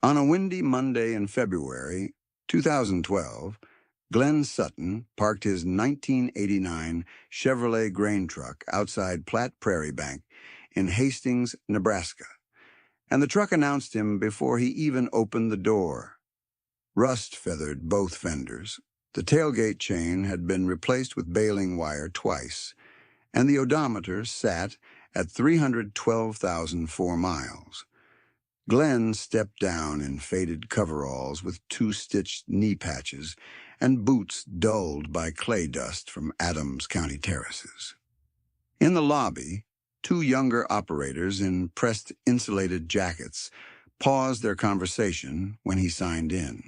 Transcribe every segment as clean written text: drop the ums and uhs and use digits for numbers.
On a windy Monday in February 2012, Glenn Sutton parked his 1989 Chevrolet grain truck outside Platte Prairie Bank in Hastings, Nebraska, and the truck announced him before he even opened the door. Rust feathered both fenders. The tailgate chain had been replaced with baling wire twice, and the odometer sat at 312,004 miles. Glenn stepped down in faded coveralls with two-stitched knee patches and boots dulled by clay dust from Adams County terraces. In the lobby, two younger operators in pressed insulated jackets paused their conversation when he signed in.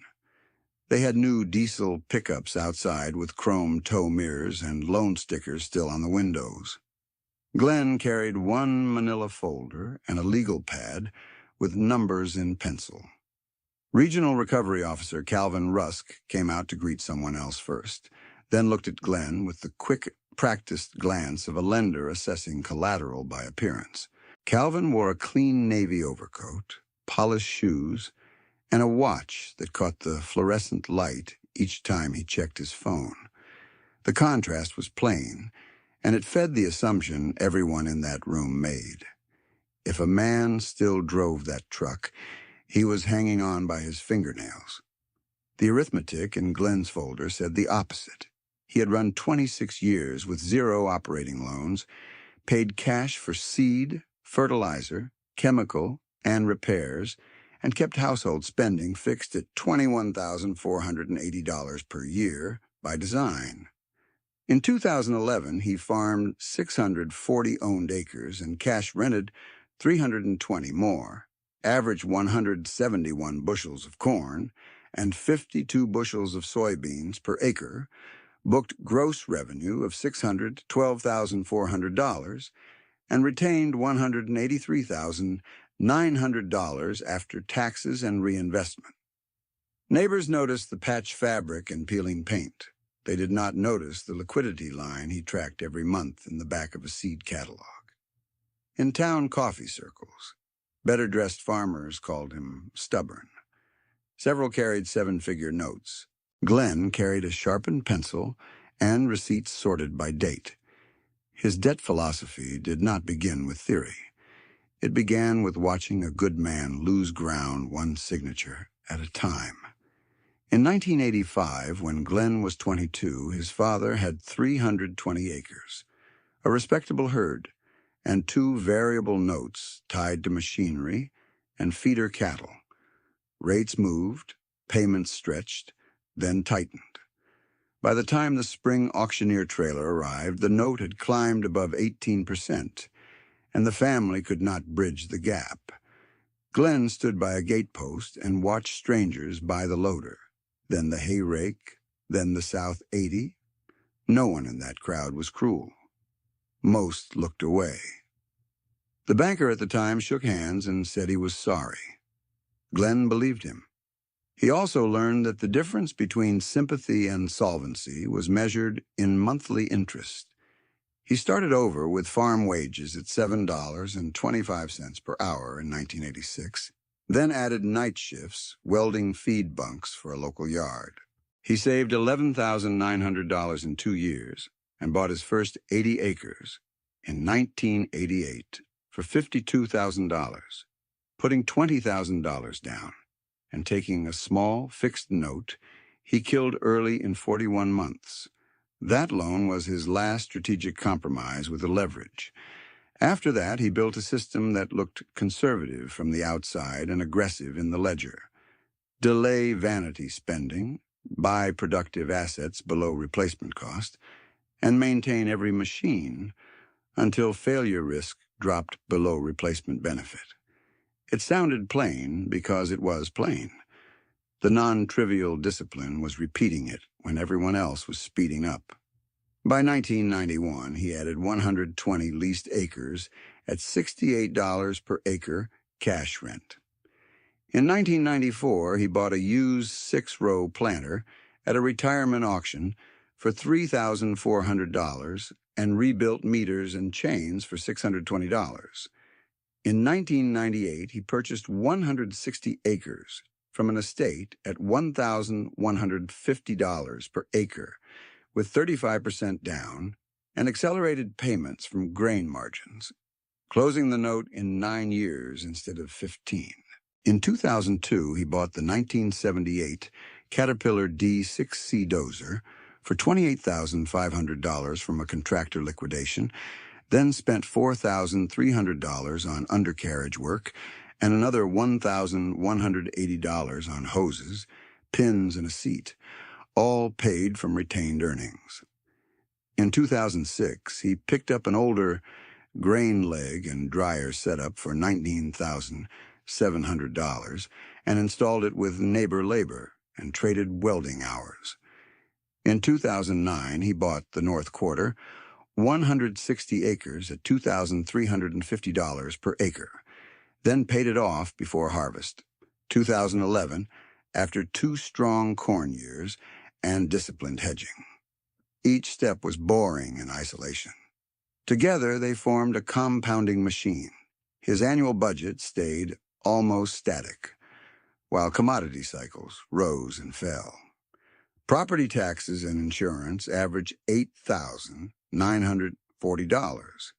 They had new diesel pickups outside with chrome tow mirrors and loan stickers still on the windows. Glenn carried one manila folder and a legal pad with numbers in pencil. Regional Recovery Officer Calvin Rusk came out to greet someone else first, then looked at Glenn with the quick, practiced glance of a lender assessing collateral by appearance. Calvin wore a clean navy overcoat, polished shoes, and a watch that caught the fluorescent light each time he checked his phone. The contrast was plain, and it fed the assumption everyone in that room made. If a man still drove that truck, he was hanging on by his fingernails. The arithmetic in Glenn's folder said the opposite. He had run 26 years with 0 operating loans, paid cash for seed, fertilizer, chemical, and repairs, and kept household spending fixed at $21,480 per year by design. In 2011, he farmed 640 owned acres and cash rented 320 more, averaged 171 bushels of corn and 52 bushels of soybeans per acre, booked gross revenue of $612,400, and retained $183,900 after taxes and reinvestment. Neighbors noticed the patched fabric and peeling paint. They did not notice the liquidity line he tracked every month in the back of a seed catalog. In town coffee circles, better-dressed farmers called him stubborn. Several carried 7-figure notes. Glenn carried a sharpened pencil and receipts sorted by date. His debt philosophy did not begin with theory. It began with watching a good man lose ground one signature at a time. In 1985, when Glenn was 22, his father had 320 acres, a respectable herd, and 2 variable notes tied to machinery and feeder cattle. Rates moved, payments stretched, then tightened. By the time the spring auctioneer trailer arrived, the note had climbed above 18%, and the family could not bridge the gap. Glenn stood by a gatepost and watched strangers buy the loader, then the hay rake, then the South 80. No one in that crowd was cruel. Most looked away. The banker at the time shook hands and said he was sorry. Glenn believed him. He also learned that the difference between sympathy and solvency was measured in monthly interest. He started over with farm wages at $7.25 per hour in 1986, then added night shifts, welding feed bunks for a local yard. He saved $11,900 in 2 years and bought his first 80 acres in 1988 for $52,000, putting $20,000 down and taking a small fixed note he killed early in 41 months. That loan was his last strategic compromise with the leverage. After that, he built a system that looked conservative from the outside and aggressive in the ledger. Delay vanity spending, buy productive assets below replacement cost, and maintain every machine until failure risk dropped below replacement benefit. It sounded plain because it was plain. The non-trivial discipline was repeating it when everyone else was speeding up. By 1991, he added 120 leased acres at $68 per acre cash rent. In 1994, he bought a used 6-row planter at a retirement auction for $3,400 and rebuilt meters and chains for $620. In 1998, he purchased 160 acres from an estate at $1,150 per acre, with 35% down and accelerated payments from grain margins, closing the note in 9 years instead of 15. In 2002, he bought the 1978 Caterpillar D6C Dozer for $28,500 from a contractor liquidation, then spent $4,300 on undercarriage work and another $1,180 on hoses, pins, and a seat, all paid from retained earnings. In 2006, he picked up an older grain leg and dryer setup for $19,700 and installed it with neighbor labor and traded welding hours. In 2009, he bought the North Quarter, 160 acres at $2,350 per acre, then paid it off before harvest. 2011, after 2 strong corn years and disciplined hedging. Each step was boring in isolation. Together, they formed a compounding machine. His annual budget stayed almost static, while commodity cycles rose and fell. Property taxes and insurance averaged $8,940.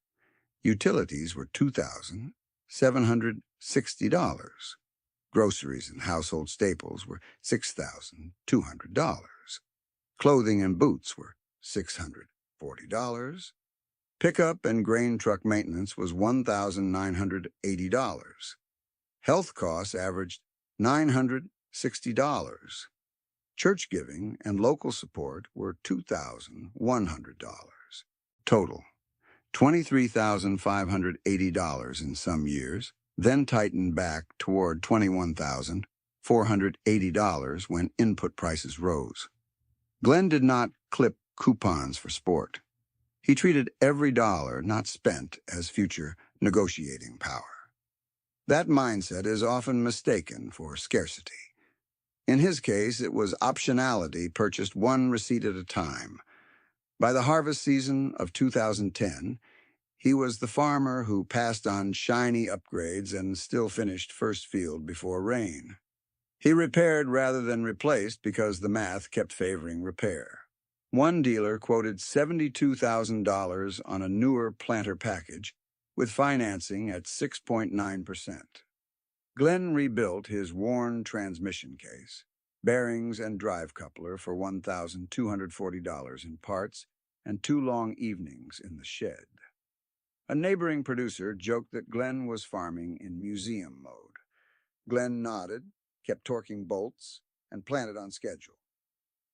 Utilities were $2,760. Groceries and household staples were $6,200. Clothing and boots were $640. Pickup and grain truck maintenance was $1,980. Health costs averaged $960. Church giving and local support were $2,100. Total, $23,580 in some years, then tightened back toward $21,480 when input prices rose. Glenn did not clip coupons for sport. He treated every dollar not spent as future negotiating power. That mindset is often mistaken for scarcity. In his case, it was optionality purchased one receipt at a time. By the harvest season of 2010, he was the farmer who passed on shiny upgrades and still finished first field before rain. He repaired rather than replaced because the math kept favoring repair. One dealer quoted $72,000 on a newer planter package with financing at 6.9%. Glenn rebuilt his worn transmission case, bearings and drive coupler for $1,240 in parts and 2 long evenings in the shed. A neighboring producer joked that Glenn was farming in museum mode. Glenn nodded, kept torquing bolts, and planted on schedule.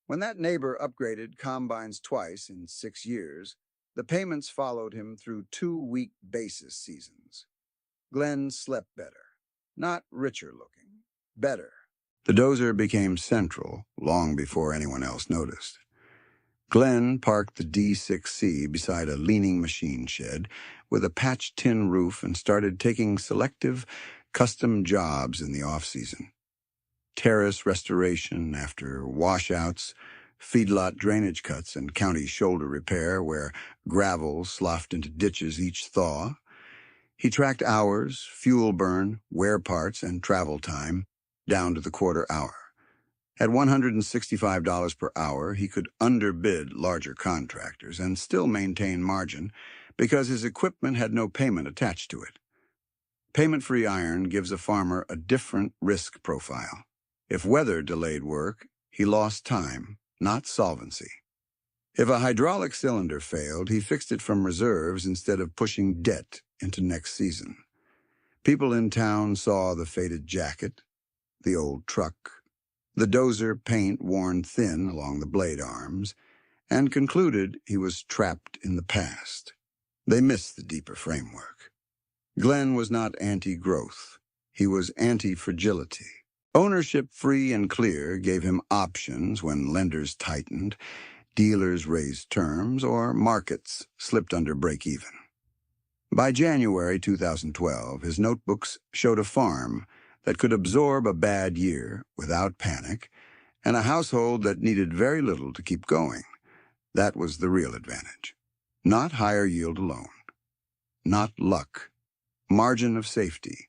When that neighbor upgraded combines twice in 6 years, the payments followed him through 2-week basis seasons. Glenn slept better. Not richer looking, better. The Dozer became central long before anyone else noticed. Glenn parked the D6C beside a leaning machine shed with a patched tin roof and started taking selective, custom jobs in the off-season. Terrace restoration after washouts, feedlot drainage cuts and county shoulder repair where gravel sloughed into ditches each thaw. He tracked hours, fuel burn, wear parts, and travel time down to the quarter hour. At $165 per hour, he could underbid larger contractors and still maintain margin because his equipment had no payment attached to it. Payment-free iron gives a farmer a different risk profile. If weather delayed work, he lost time, not solvency. If a hydraulic cylinder failed, he fixed it from reserves instead of pushing debt into next season. People in town saw the faded jacket, the old truck, the Dozer paint worn thin along the blade arms, and concluded he was trapped in the past. They missed the deeper framework. Glenn was not anti-growth. He was anti-fragility. Ownership free and clear gave him options when lenders tightened, dealers raised terms, or markets slipped under break-even. By January 2012, his notebooks showed a farm that could absorb a bad year without panic and a household that needed very little to keep going. That was the real advantage. Not higher yield alone. Not luck. Margin of safety.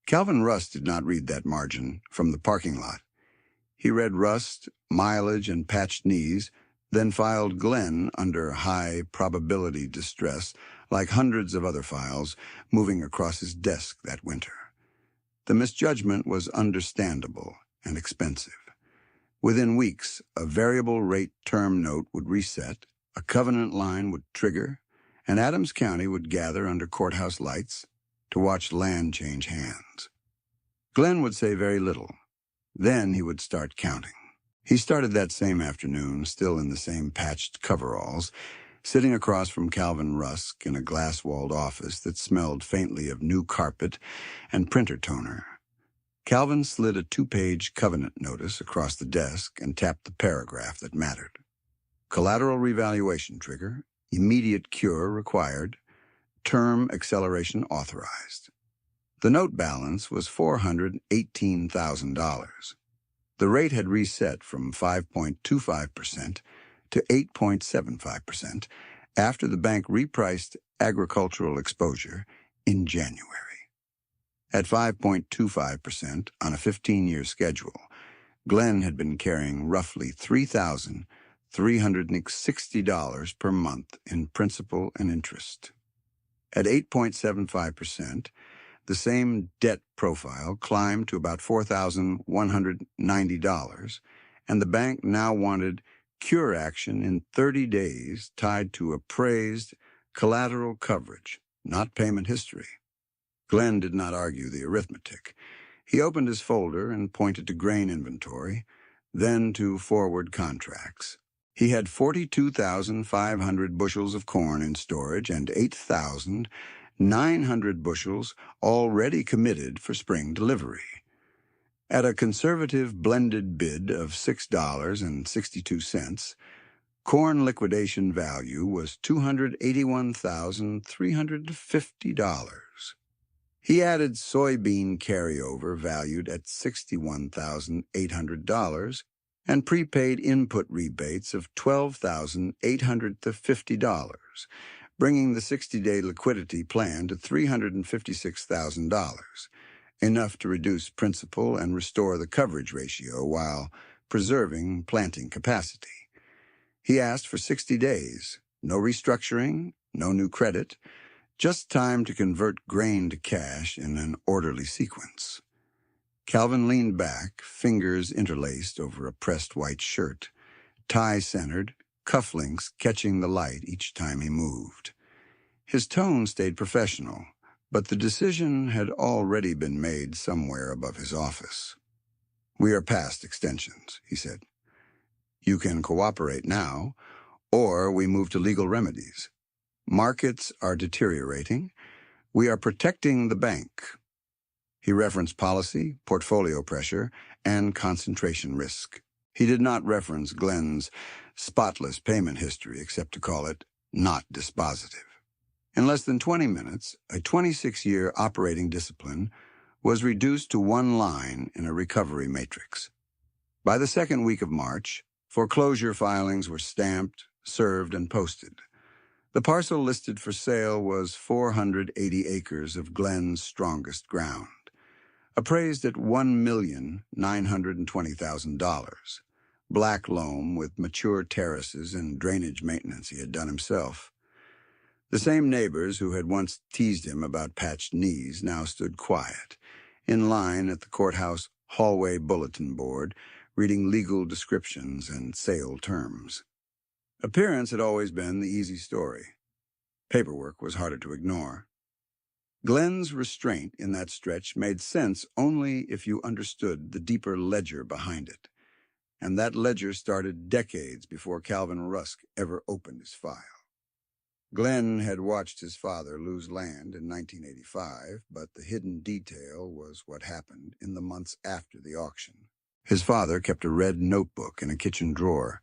Calvin Rust did not read that margin from the parking lot. He read rust, mileage, and patched knees, then filed Glenn under high probability distress, like hundreds of other files moving across his desk that winter. The misjudgment was understandable and expensive. Within weeks, a variable rate term note would reset, a covenant line would trigger, and Adams County would gather under courthouse lights to watch land change hands. Glenn would say very little. Then he would start counting. He started that same afternoon, still in the same patched coveralls, sitting across from Calvin Rusk in a glass-walled office that smelled faintly of new carpet and printer toner. Calvin slid a 2-page covenant notice across the desk and tapped the paragraph that mattered. Collateral revaluation trigger, immediate cure required, term acceleration authorized. The note balance was $418,000. The rate had reset from 5.25% to 8.75% after the bank repriced agricultural exposure in January. At 5.25% on a 15-year schedule, Glenn had been carrying roughly $3,360 per month in principal and interest. At 8.75%, the same debt profile climbed to about $4,190, and the bank now wanted cure action in 30 days tied to appraised collateral coverage, not payment history. Glenn did not argue the arithmetic. He opened his folder and pointed to grain inventory, then to forward contracts. He had 42,500 bushels of corn in storage and 8,900 bushels already committed for spring delivery. At a conservative blended bid of $6.62, corn liquidation value was $281,350. He added soybean carryover valued at $61,800 and prepaid input rebates of $12,850, bringing the 60-day liquidity plan to $356,000, enough to reduce principal and restore the coverage ratio while preserving planting capacity. He asked for 60 days, no restructuring, no new credit, just time to convert grain to cash in an orderly sequence. Calvin leaned back, fingers interlaced over a pressed white shirt, tie centered, cufflinks catching the light each time he moved. His tone stayed professional, but the decision had already been made somewhere above his office. "We are past extensions," he said. "You can cooperate now, or we move to legal remedies. Markets are deteriorating. We are protecting the bank." He referenced policy, portfolio pressure, and concentration risk. He did not reference Glenn's spotless payment history except to call it not dispositive. In less than 20 minutes, a 26-year operating discipline was reduced to one line in a recovery matrix. By the second week of March, foreclosure filings were stamped, served, and posted. The parcel listed for sale was 480 acres of Glenn's strongest ground, appraised at $1,920,000, black loam with mature terraces and drainage maintenance he had done himself. The same neighbors who had once teased him about patched knees now stood quiet, in line at the courthouse hallway bulletin board, reading legal descriptions and sale terms. Appearance had always been the easy story. Paperwork was harder to ignore. Glenn's restraint in that stretch made sense only if you understood the deeper ledger behind it, and that ledger started decades before Calvin Rusk ever opened his file. Glenn had watched his father lose land in 1985, but the hidden detail was what happened in the months after the auction. His father kept a red notebook in a kitchen drawer.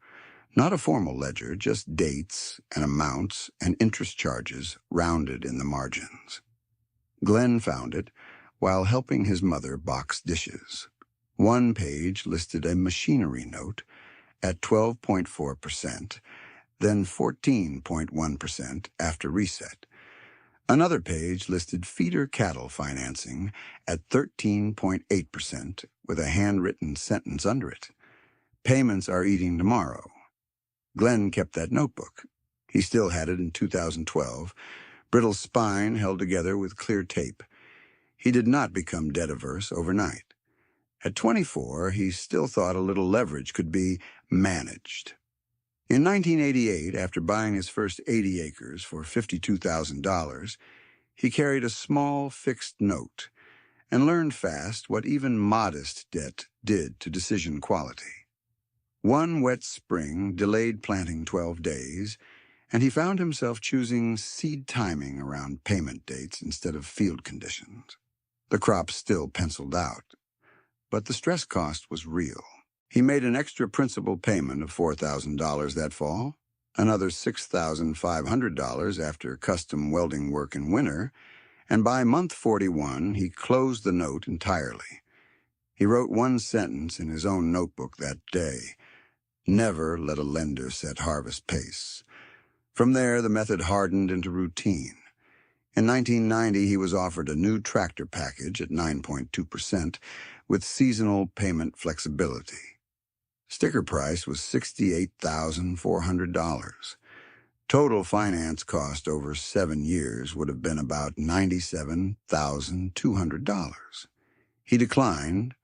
Not a formal ledger, just dates and amounts and interest charges rounded in the margins. Glenn found it while helping his mother box dishes. One page listed a machinery note at 12.4%, then 14.1% after reset. Another page listed feeder cattle financing at 13.8% with a handwritten sentence under it. Payments are eating tomorrow. Glenn kept that notebook. He still had it in 2012, brittle spine held together with clear tape. He did not become debt-averse overnight. At 24, he still thought a little leverage could be managed. In 1988, after buying his first 80 acres for $52,000, he carried a small fixed note and learned fast what even modest debt did to decision quality. One wet spring delayed planting 12 days, and he found himself choosing seed timing around payment dates instead of field conditions. The crop still penciled out, but the stress cost was real. He made an extra principal payment of $4,000 that fall, another $6,500 after custom welding work in winter, and by month 41 he closed the note entirely. He wrote one sentence in his own notebook that day: "Never let a lender set harvest pace." From there, the method hardened into routine. In 1990, he was offered a new tractor package at 9.2% with seasonal payment flexibility. Sticker price was $68,400. Total finance cost over 7 years would have been about $97,200. He declined,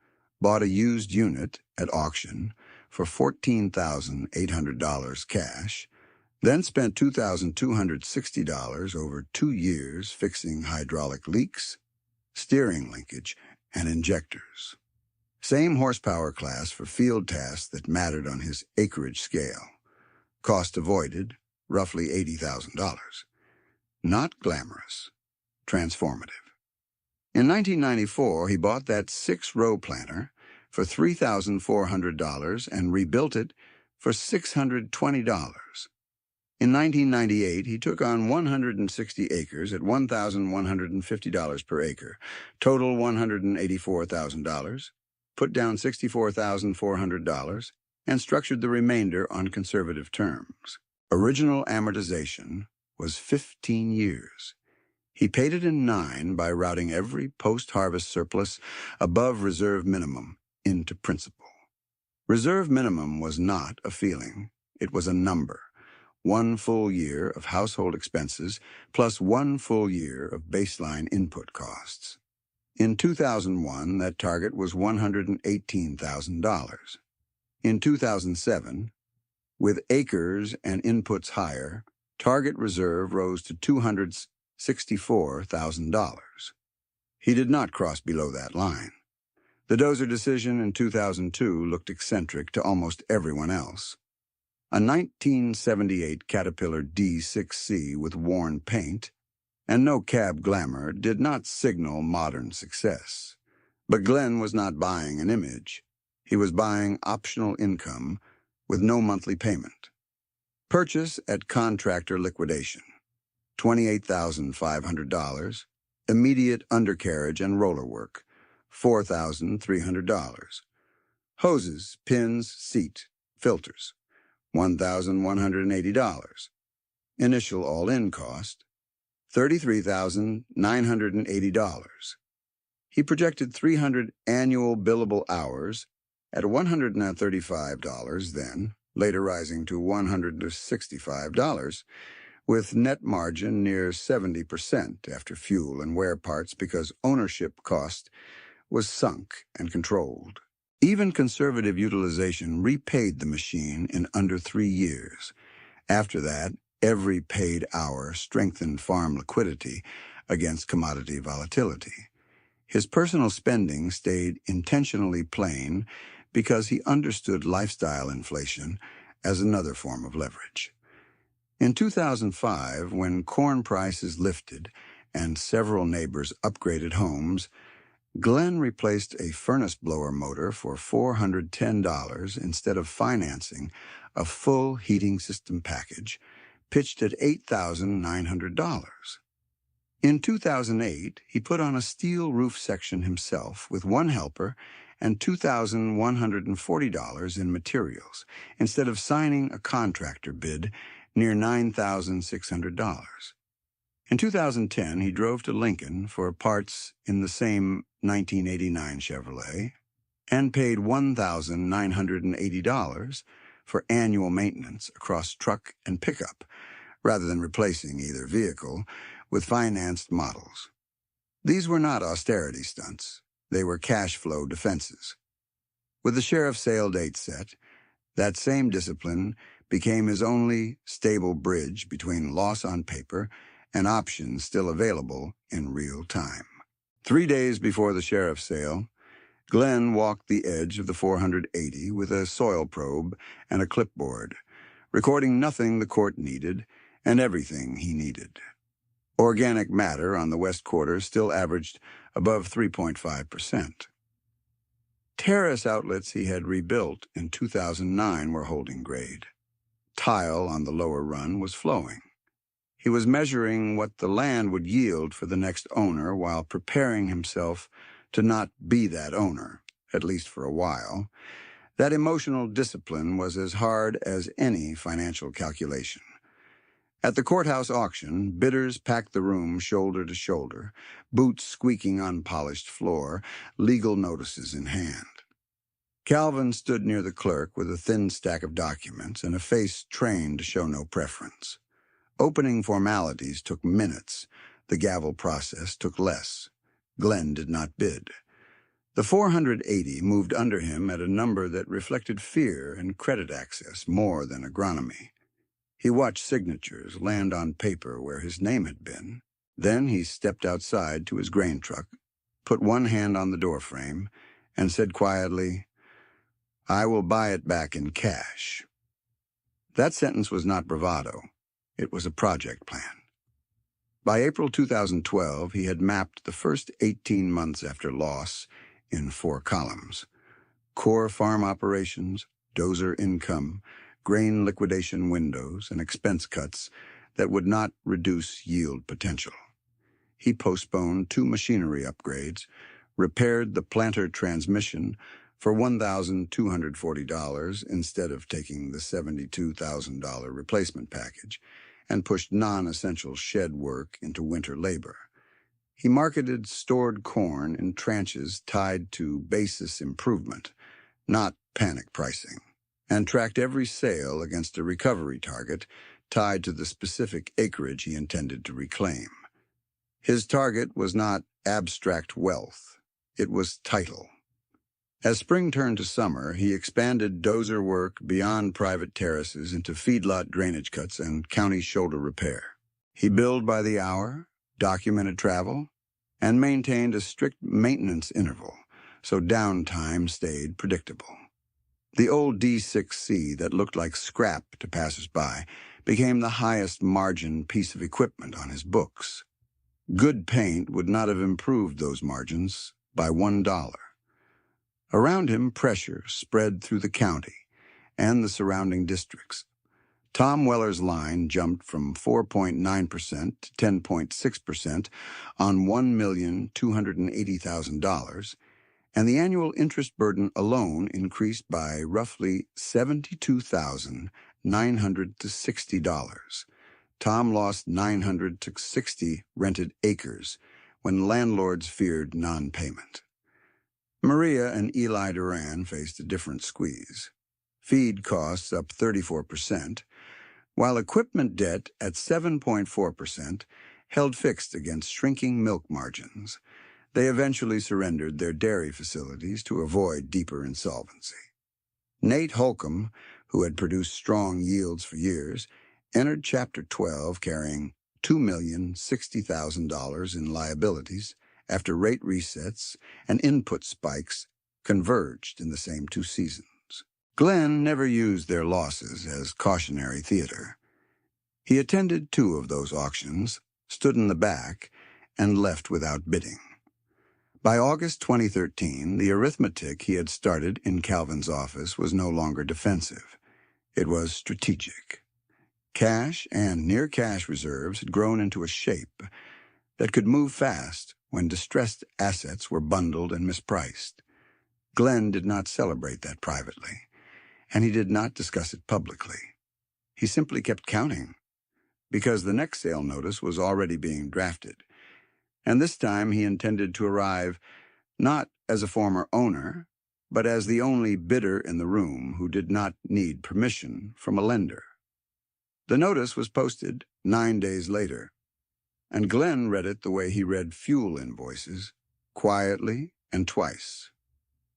bought a used unit at auction for $14,800 cash, then spent $2,260 over 2 years fixing hydraulic leaks, steering linkage, and injectors. Same horsepower class for field tasks that mattered on his acreage scale. Cost avoided, roughly $80,000. Not glamorous, transformative. In 1994, he bought that 6-row planter for $3,400 and rebuilt it for $620. In 1998, he took on 160 acres at $1,150 per acre, total $184,000, put down $64,400, and structured the remainder on conservative terms. Original amortization was 15 years. He paid it in 9 by routing every post-harvest surplus above reserve minimum into principal. Reserve minimum was not a feeling, it was a number. 1 full year of household expenses plus 1 full year of baseline input costs. In 2001, that target was $118,000. In 2007, with acres and inputs higher, target reserve rose to $264,000. He did not cross below that line. The Dozer decision in 2002 looked eccentric to almost everyone else. A 1978 Caterpillar D6C with worn paint and no cab glamour did not signal modern success. But Glenn was not buying an image. He was buying optional income with no monthly payment. Purchase at contractor liquidation, $28,500. Immediate undercarriage and roller work, $4,300. Hoses, pins, seat, filters, $1,180. Initial all-in cost, $33,980. He projected 300 annual billable hours at $135 then, later rising to $165, with net margin near 70% after fuel and wear parts because ownership cost was sunk and controlled. Even conservative utilization repaid the machine in under 3 years. After that, every paid hour strengthened farm liquidity against commodity volatility. His personal spending stayed intentionally plain because he understood lifestyle inflation as another form of leverage. In 2005, when corn prices lifted and several neighbors upgraded homes, Glenn replaced a furnace blower motor for $410 instead of financing a full heating system package, pitched at $8,900. In 2008, he put on a steel roof section himself with 1 helper and $2,140 in materials, instead of signing a contractor bid near $9,600. In 2010, he drove to Lincoln for parts in the same 1989 Chevrolet and paid $1,980 for annual maintenance across truck and pickup, rather than replacing either vehicle with financed models. These were not austerity stunts. They were cash flow defenses. With the sheriff's sale date set, that same discipline became his only stable bridge between loss on paper and options still available in real time. 3 days before the sheriff's sale, Glenn walked the edge of the 480 with a soil probe and a clipboard, recording nothing the court needed and everything he needed. Organic matter on the West Quarter still averaged above 3.5%. Terrace outlets he had rebuilt in 2009 were holding grade. Tile on the lower run was flowing. He was measuring what the land would yield for the next owner while preparing himself to not be that owner, at least for a while. That emotional discipline was as hard as any financial calculation. At the courthouse auction, bidders packed the room shoulder to shoulder, boots squeaking on polished floor, legal notices in hand. Calvin stood near the clerk with a thin stack of documents and a face trained to show no preference. Opening formalities took minutes. The gavel process took less. Glenn did not bid. The 480 moved under him at a number that reflected fear and credit access more than agronomy. He watched signatures land on paper where his name had been. Then he stepped outside to his grain truck, put one hand on the doorframe, and said quietly, "I will buy it back in cash." That sentence was not bravado. It was a project plan. By April 2012, he had mapped the first 18 months after loss in 4 columns. Core farm operations, Dozer income, grain liquidation windows, and expense cuts that would not reduce yield potential. He postponed 2 machinery upgrades, repaired the planter transmission for $1,240 instead of taking the $72,000 replacement package, and pushed non-essential shed work into winter labor. He marketed stored corn in tranches tied to basis improvement, not panic pricing, and tracked every sale against a recovery target tied to the specific acreage he intended to reclaim. His target was not abstract wealth. It was title. As spring turned to summer, he expanded Dozer work beyond private terraces into feedlot drainage cuts and county shoulder repair. He billed by the hour, documented travel, and maintained a strict maintenance interval, so downtime stayed predictable. The old D6C that looked like scrap to passers-by became the highest margin piece of equipment on his books. Good paint would not have improved those margins by $1. Around him, pressure spread through the county and the surrounding districts. Tom Weller's line jumped from 4.9% to 10.6% on $1,280,000, and the annual interest burden alone increased by roughly $72,960. Tom lost 900 to 60 rented acres when landlords feared non-payment. Maria and Eli Duran faced a different squeeze. Feed costs up 34%, while equipment debt at 7.4% held fixed against shrinking milk margins. They eventually surrendered their dairy facilities to avoid deeper insolvency. Nate Holcomb, who had produced strong yields for years, entered Chapter 12 carrying $2,060,000 in liabilities after rate resets and input spikes converged in the same 2 seasons. Glenn never used their losses as cautionary theater. He attended 2 of those auctions, stood in the back, and left without bidding. By August 2013, the arithmetic he had started in Calvin's office was no longer defensive. It was strategic. Cash and near-cash reserves had grown into a shape that could move fast when distressed assets were bundled and mispriced. Glenn did not celebrate that privately, and he did not discuss it publicly. He simply kept counting. because the next sale notice was already being drafted, and this time he intended to arrive not as a former owner, but as the only bidder in the room who did not need permission from a lender. The notice was posted 9 days later, and Glenn read it the way he read fuel invoices, quietly and twice.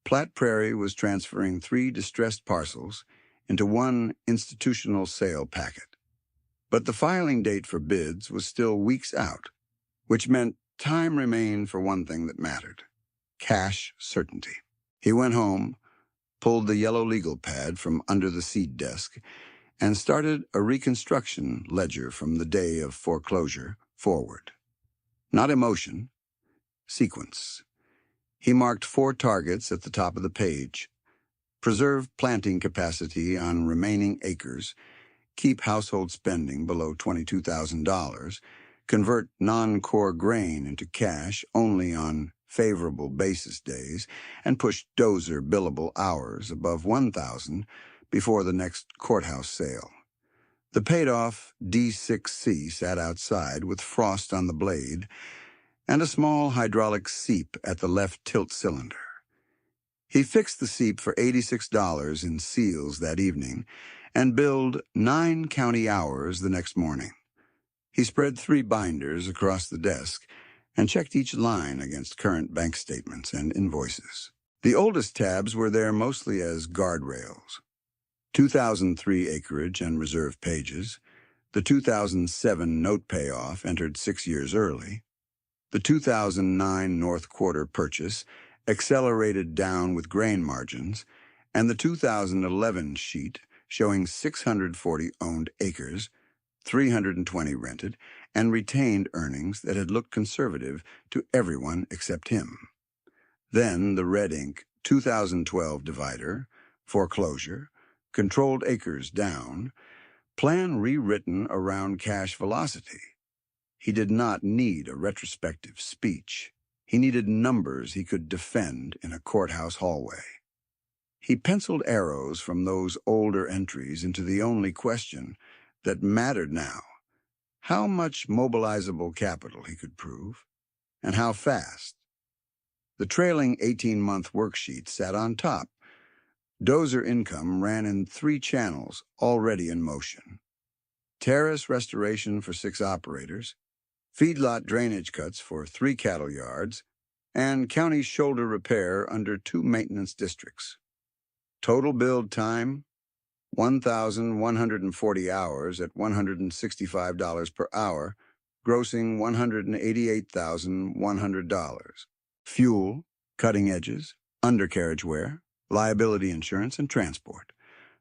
Platte Prairie was transferring 3 distressed parcels into 1 institutional sale packet. But the filing date for bids was still weeks out, which meant time remained for one thing that mattered: cash certainty. He went home, pulled the yellow legal pad from under the seed desk, and started a reconstruction ledger from the day of foreclosure forward. Not emotion, sequence. He marked 4 targets at the top of the page: preserve planting capacity on remaining acres, keep household spending below $22,000, convert non-core grain into cash only on favorable basis days, and push Dozer billable hours above 1,000 before the next courthouse sale. The paid-off D6C sat outside with frost on the blade and a small hydraulic seep at the left tilt cylinder. He fixed the seep for $86 in seals that evening and billed 9 county hours the next morning. He spread 3 binders across the desk and checked each line against current bank statements and invoices. The oldest tabs were there mostly as guardrails: 2003 acreage and reserve pages, the 2007 note payoff entered 6 years early, the 2009 North Quarter purchase accelerated down with grain margins, and the 2011 sheet showing 640 owned acres, 320 rented, and retained earnings that had looked conservative to everyone except him. Then the red ink 2012 divider, foreclosure, controlled acres down, plan rewritten around cash velocity. He did not need a retrospective speech. He needed numbers he could defend in a courthouse hallway. He penciled arrows from those older entries into the only question that mattered now: how much mobilizable capital he could prove, and how fast. The trailing 18-month worksheet sat on top. Dozer income ran in 3 channels already in motion: terrace restoration for 6 operators, feedlot drainage cuts for 3 cattle yards, and county shoulder repair under 2 maintenance districts. Total build time, 1,140 hours at $165 per hour, grossing $188,100. Fuel, cutting edges, undercarriage wear, liability insurance, and transport,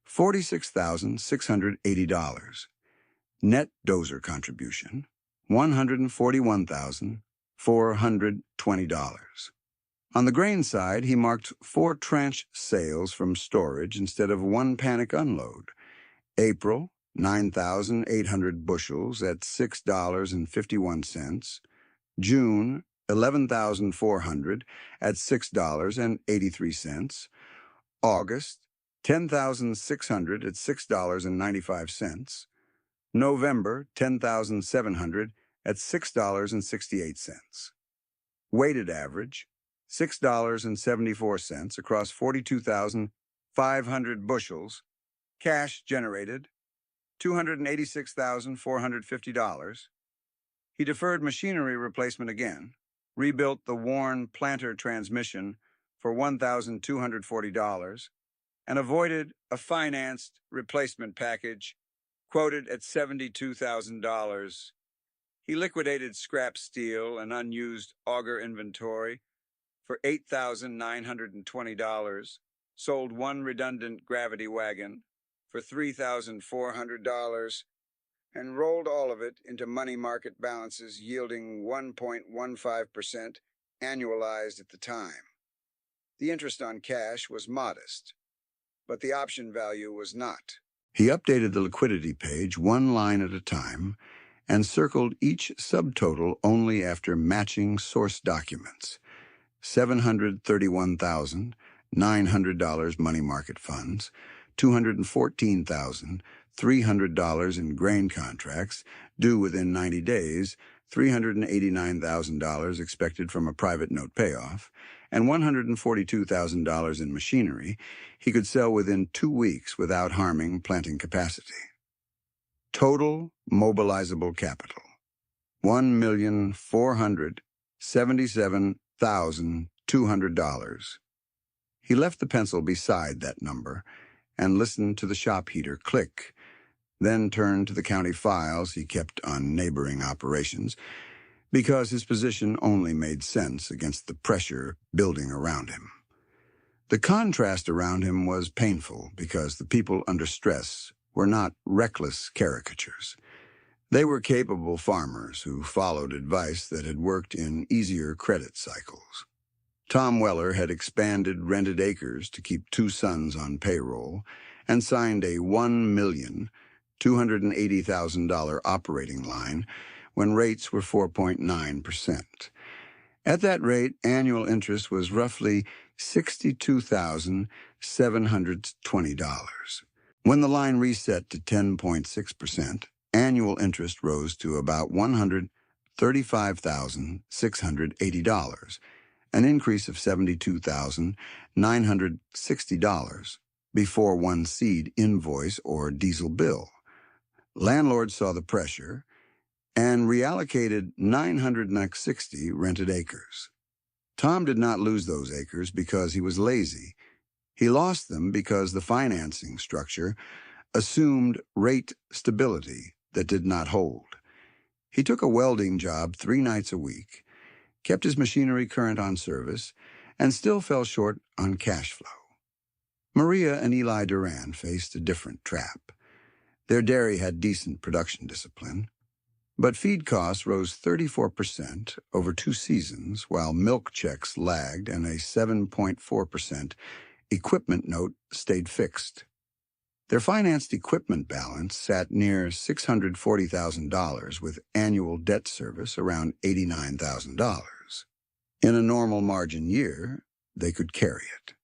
$46,680. Net Dozer contribution, $141,420. On the grain side, he marked 4 tranche sales from storage instead of 1 panic unload. April, 9,800 bushels at $6.51. June, 11,400 at $6.83. August, 10,600 at $6.95. November, 10,700 at $6.68. Weighted average, $6.74 across 42,500 bushels. Cash generated, $286,450. He deferred machinery replacement again, rebuilt the worn planter transmission for $1,240, and avoided a financed replacement package quoted at $72,000. He liquidated scrap steel and unused auger inventory for $8,920, sold 1 redundant gravity wagon for $3,400, and rolled all of it into money market balances yielding 1.15% annualized at the time. The interest on cash was modest, but the option value was not. He updated the liquidity page 1 line at a time and circled each subtotal only after matching source documents: $731,900 money market funds, $214,300 $300 in grain contracts due within 90 days, $389,000 expected from a private note payoff, and $142,000 in machinery he could sell within 2 weeks without harming planting capacity. Total mobilizable capital, $1,477,200. He left the pencil beside that number and listened to the shop heater click, then turned to the county files he kept on neighboring operations, because his position only made sense against the pressure building around him. The contrast around him was painful because the people under stress were not reckless caricatures. They were capable farmers who followed advice that had worked in easier credit cycles. Tom Weller had expanded rented acres to keep 2 sons on payroll and signed a $1,280,000 operating line when rates were 4.9%. At that rate, annual interest was roughly $62,720. When the line reset to 10.6%, annual interest rose to about $135,680, an increase of $72,960 before one seed invoice or diesel bill. Landlords saw the pressure and reallocated 960 rented acres. Tom did not lose those acres because he was lazy. He lost them because the financing structure assumed rate stability that did not hold. He took a welding job 3 nights a week, kept his machinery current on service, and still fell short on cash flow. Maria and Eli Duran faced a different trap. Their dairy had decent production discipline, but feed costs rose 34% over 2 seasons, while milk checks lagged and a 7.4% equipment note stayed fixed. Their financed equipment balance sat near $640,000 with annual debt service around $89,000. In a normal margin year, they could carry it.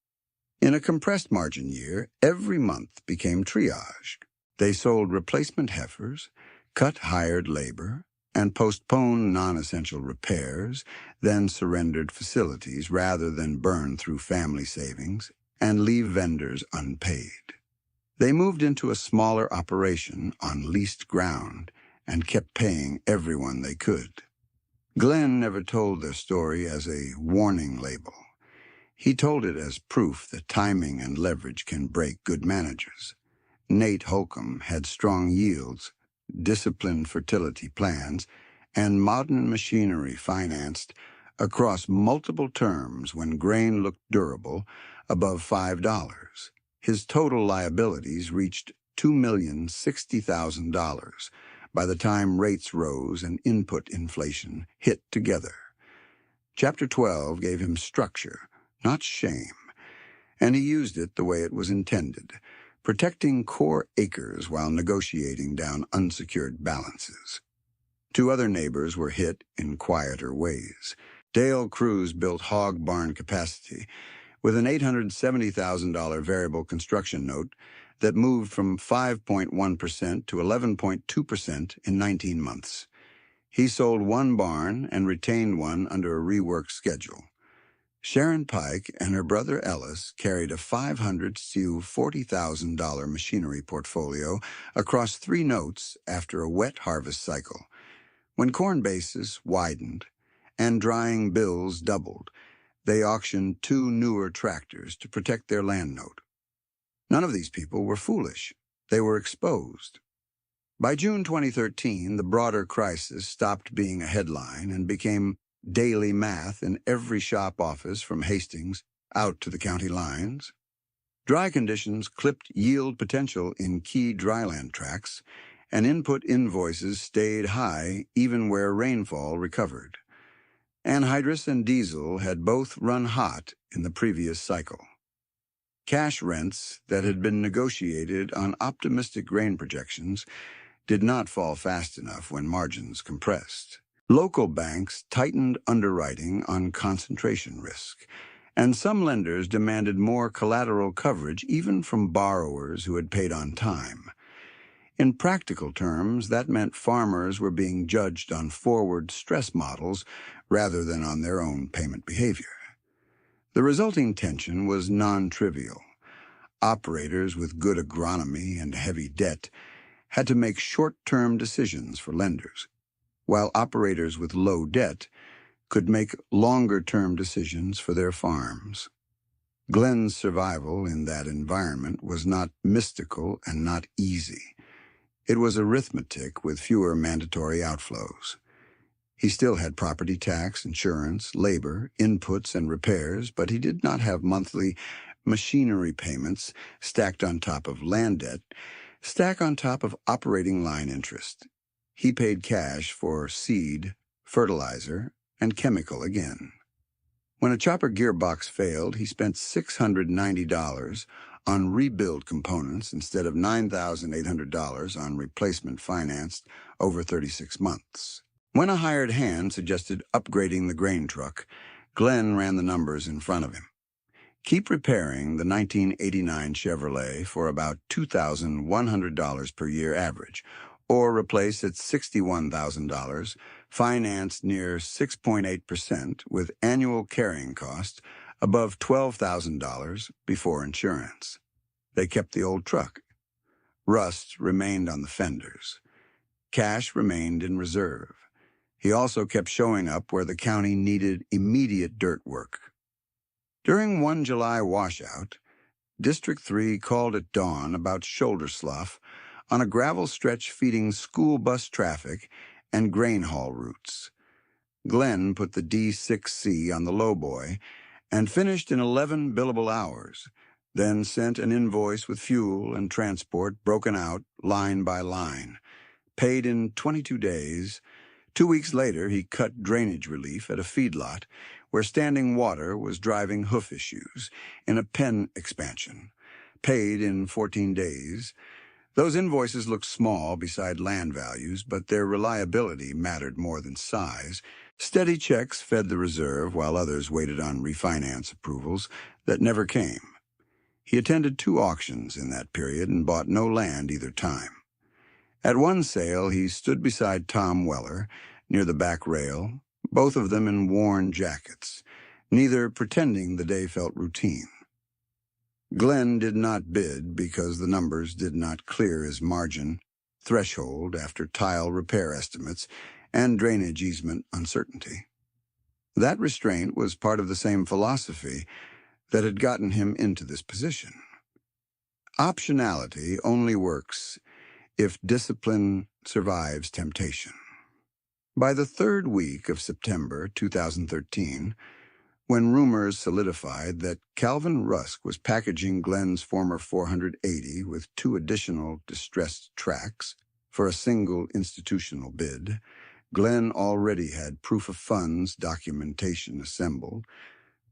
In a compressed margin year, every month became triage. They sold replacement heifers, cut hired labor, and postponed non-essential repairs, then surrendered facilities rather than burn through family savings and leave vendors unpaid. They moved into a smaller operation on leased ground and kept paying everyone they could. Glenn never told their story as a warning label. He told it as proof that timing and leverage can break good managers. Nate Holcomb had strong yields, disciplined fertility plans, and modern machinery financed across multiple terms when grain looked durable, above $5. His total liabilities reached $2,060,000 by the time rates rose and input inflation hit together. Chapter 12 gave him structure, not shame, and he used it the way it was intended, protecting core acres while negotiating down unsecured balances. 2 other neighbors were hit in quieter ways. Dale Cruz built hog barn capacity with an $870,000 variable construction note that moved from 5.1% to 11.2% in 19 months. He sold 1 barn and retained 1 under a rework schedule. Sharon Pike and her brother Ellis carried a $500 to $40,000 machinery portfolio across 3 notes after a wet harvest cycle. When corn bases widened and drying bills doubled, they auctioned 2 newer tractors to protect their land note. None of these people were foolish. They were exposed. By June 2013, the broader crisis stopped being a headline and became daily math in every shop office from Hastings out to the county lines. Dry conditions clipped yield potential in key dryland tracts, and input invoices stayed high even where rainfall recovered. Anhydrous and diesel had both run hot in the previous cycle. Cash rents that had been negotiated on optimistic grain projections did not fall fast enough when margins compressed. Local banks tightened underwriting on concentration risk, and some lenders demanded more collateral coverage even from borrowers who had paid on time. In practical terms, that meant farmers were being judged on forward stress models rather than on their own payment behavior. The resulting tension was non-trivial. Operators with good agronomy and heavy debt had to make short-term decisions for lenders, while operators with low debt could make longer-term decisions for their farms. Glenn's survival in that environment was not mystical and not easy. It was arithmetic with fewer mandatory outflows. He still had property tax, insurance, labor, inputs, and repairs, but he did not have monthly machinery payments stacked on top of land debt, stacked on top of operating line interest. He paid cash for seed, fertilizer, and chemical again. When a chopper gearbox failed, he spent $690 on rebuild components instead of $9,800 on replacement financed over 36 months. When a hired hand suggested upgrading the grain truck, Glenn ran the numbers in front of him. Keep repairing the 1989 Chevrolet for about $2,100 per year average, or replace its $61,000, financed near 6.8% with annual carrying costs above $12,000 before insurance. They kept the old truck. Rust remained on the fenders. Cash remained in reserve. He also kept showing up where the county needed immediate dirt work. During one July washout, District 3 called at dawn about shoulder slough on a gravel stretch feeding school bus traffic and grain haul routes. Glenn put the D6C on the lowboy and finished in 11 billable hours, then sent an invoice with fuel and transport broken out line by line. Paid in 22 days, 2 weeks later he cut drainage relief at a feedlot where standing water was driving hoof issues in a pen expansion. Paid in 14 days. Those invoices looked small beside land values, but their reliability mattered more than size. Steady checks fed the reserve while others waited on refinance approvals that never came. He attended 2 auctions in that period and bought no land either time. At one sale, he stood beside Tom Weller near the back rail, both of them in worn jackets, neither pretending the day felt routine. Glenn did not bid because the numbers did not clear his margin threshold after tile repair estimates and drainage easement uncertainty. That restraint was part of the same philosophy that had gotten him into this position. Optionality only works if discipline survives temptation. By the 3rd week of September 2013, when rumors solidified that Calvin Rusk was packaging Glenn's former 480 with 2 additional distressed tracks for a single institutional bid, Glenn already had proof of funds documentation assembled,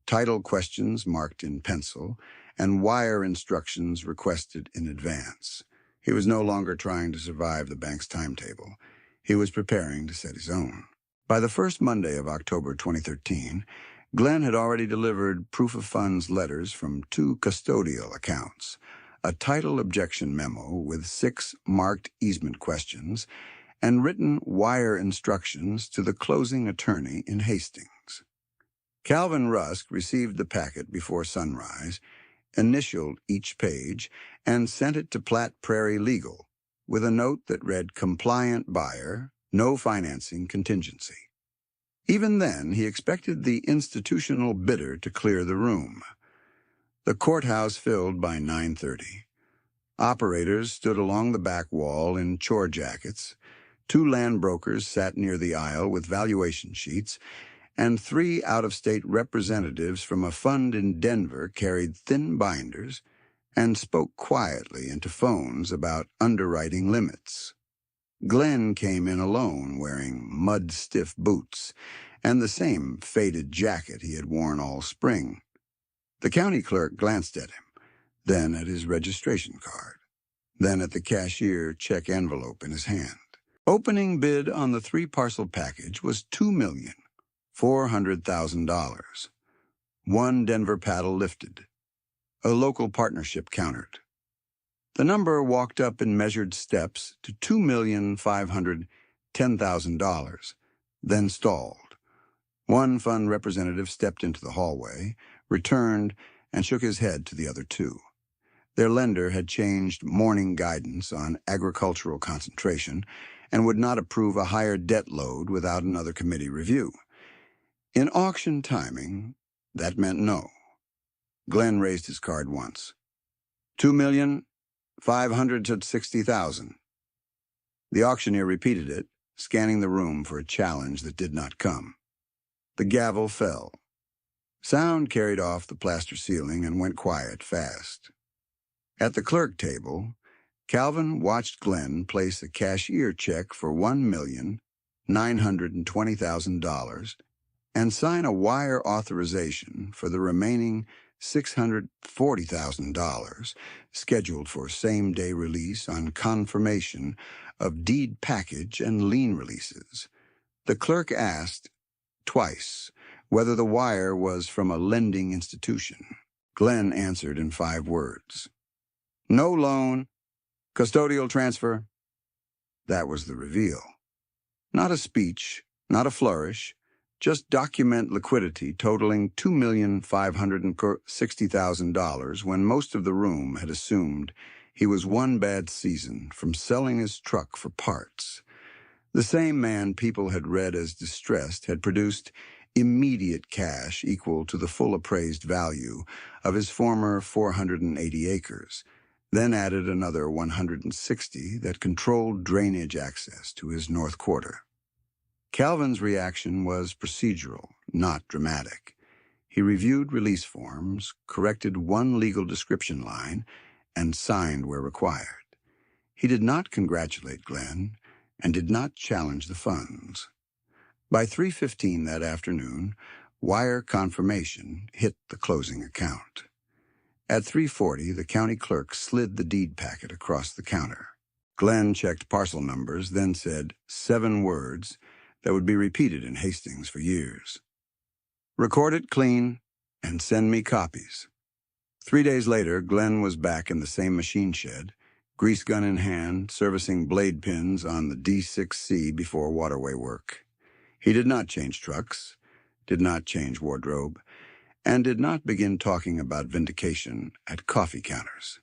title questions marked in pencil, and wire instructions requested in advance. He was no longer trying to survive the bank's timetable. He was preparing to set his own. By the first Monday of October 2013, Glenn had already delivered proof of funds letters from 2 custodial accounts, a title objection memo with 6 marked easement questions, and written wire instructions to the closing attorney in Hastings. Calvin Rusk received the packet before sunrise, initialed each page, and sent it to Platte Prairie Legal with a note that read compliant buyer, no financing contingency. Even then, he expected the institutional bidder to clear the room. The courthouse filled by 9:30. Operators stood along the back wall in chore jackets. 2 land brokers sat near the aisle with valuation sheets, and 3 out-of-state representatives from a fund in Denver carried thin binders and spoke quietly into phones about underwriting limits. Glenn came in alone, wearing mud-stiff boots and the same faded jacket he had worn all spring. The county clerk glanced at him, then at his registration card, then at the cashier check envelope in his hand. Opening bid on the 3-parcel package was $2,400,000. 1 Denver paddle lifted. A local partnership countered. The number walked up in measured steps to $2,510,000, then stalled. One fund representative stepped into the hallway, returned, and shook his head to the other two. Their lender had changed morning guidance on agricultural concentration and would not approve a higher debt load without another committee review. In auction timing, that meant no. Glenn raised his card once. $2,560,000. The auctioneer repeated it, scanning the room for a challenge that did not come. The gavel fell. Sound carried off the plaster ceiling and went quiet fast. At the clerk table, Calvin watched Glenn place a cashier check for $1,920,000 and sign a wire authorization for the remaining $640,000 scheduled for same-day release on confirmation of deed package and lien releases. The clerk asked, twice, whether the wire was from a lending institution. Glenn answered in 5 words. No loan, custodial transfer. That was the reveal. Not a speech, not a flourish, just document liquidity totaling $2,560,000 when most of the room had assumed he was one bad season from selling his truck for parts. The same man people had read as distressed had produced immediate cash equal to the full appraised value of his former 480 acres, then added another 160 that controlled drainage access to his north quarter. Calvin's reaction was procedural, not dramatic. He reviewed release forms, corrected one legal description line, and signed where required. He did not congratulate Glenn and did not challenge the funds. By 3:15 that afternoon, wire confirmation hit the closing account. At 3:40, the county clerk slid the deed packet across the counter. Glenn checked parcel numbers, then said 7 words that would be repeated in Hastings for years. Record it clean and send me copies. 3 days later, Glenn was back in the same machine shed, grease gun in hand, servicing blade pins on the D6C before waterway work. He did not change trucks, did not change wardrobe, and did not begin talking about vindication at coffee counters.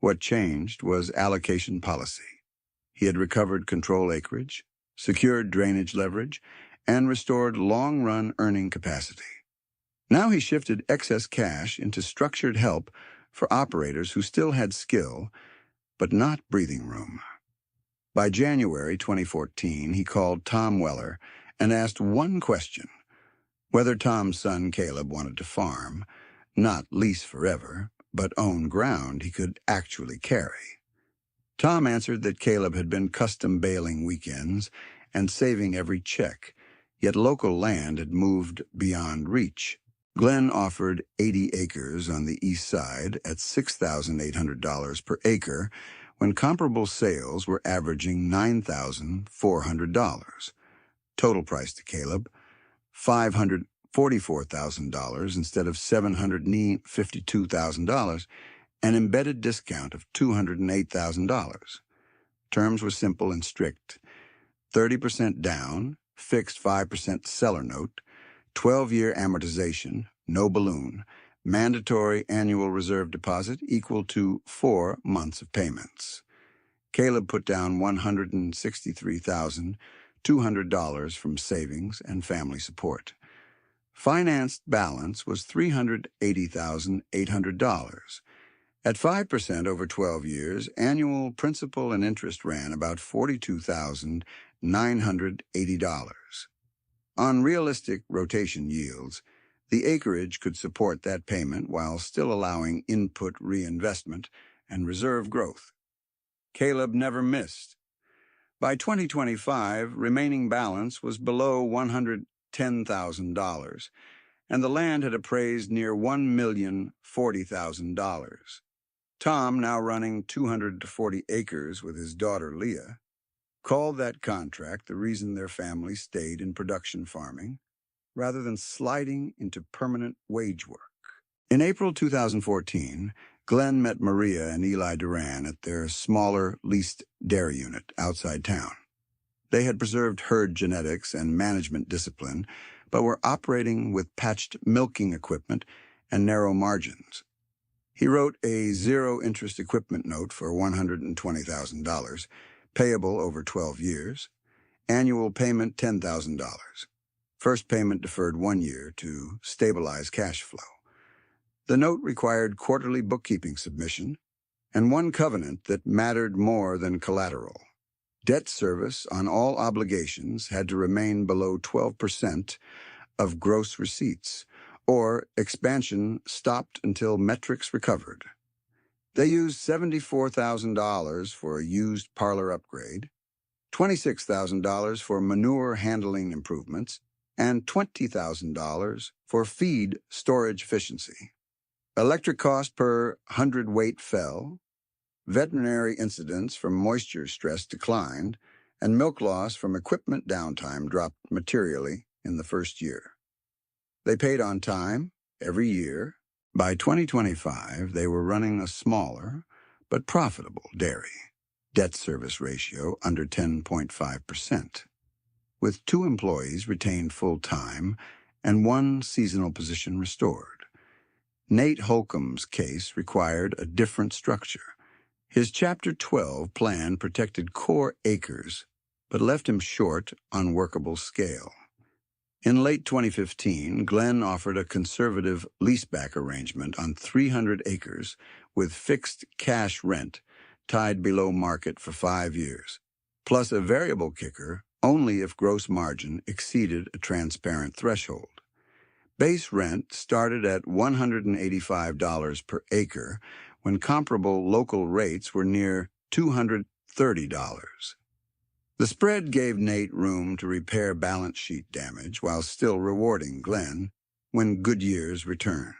What changed was allocation policy. He had recovered control acreage, secured drainage leverage, and restored long-run earning capacity. Now he shifted excess cash into structured help for operators who still had skill, but not breathing room. By January 2014, he called Tom Weller and asked one question: whether Tom's son Caleb wanted to farm, not lease forever, but own ground he could actually carry. Tom answered that Caleb had been custom bailing weekends and saving every check, yet local land had moved beyond reach. Glenn offered 80 acres on the east side at $6,800 per acre when comparable sales were averaging $9,400. Total price to Caleb, $544,000 instead of $752,000, an embedded discount of $208,000. Terms were simple and strict: 30% down, fixed 5% seller note, 12-year amortization, no balloon, mandatory annual reserve deposit equal to 4 months of payments. Caleb put down $163,200 from savings and family support. Financed balance was $380,800. At 5% over 12 years, annual principal and interest ran about $42,980. On realistic rotation yields, the acreage could support that payment while still allowing input reinvestment and reserve growth. Caleb never missed. By 2025, remaining balance was below $110,000, and the land had appraised near $1,040,000. Tom, now running 240 acres with his daughter Leah, called that contract the reason their family stayed in production farming rather than sliding into permanent wage work. In April 2014, Glenn met Maria and Eli Duran at their smaller, leased dairy unit outside town. They had preserved herd genetics and management discipline, but were operating with patched milking equipment and narrow margins. He wrote a zero-interest equipment note for $120,000, payable over 12 years, annual payment $10,000. First payment deferred 1 year to stabilize cash flow. The note required quarterly bookkeeping submission and one covenant that mattered more than collateral. Debt service on all obligations had to remain below 12% of gross receipts, or expansion stopped until metrics recovered. They used $74,000 for a used parlor upgrade, $26,000 for manure handling improvements, and $20,000 for feed storage efficiency. Electric cost per hundredweight fell, veterinary incidents from moisture stress declined, and milk loss from equipment downtime dropped materially in the first year. They paid on time, every year. By 2025, they were running a smaller but profitable dairy, debt service ratio under 10.5%, with 2 employees retained full-time and 1 seasonal position restored. Nate Holcomb's case required a different structure. His Chapter 12 plan protected core acres, but left him short on workable scale. In late 2015, Glenn offered a conservative leaseback arrangement on 300 acres with fixed cash rent tied below market for 5 years, plus a variable kicker only if gross margin exceeded a transparent threshold. Base rent started at $185 per acre when comparable local rates were near $230. The spread gave Nate room to repair balance sheet damage while still rewarding Glenn when good years returned.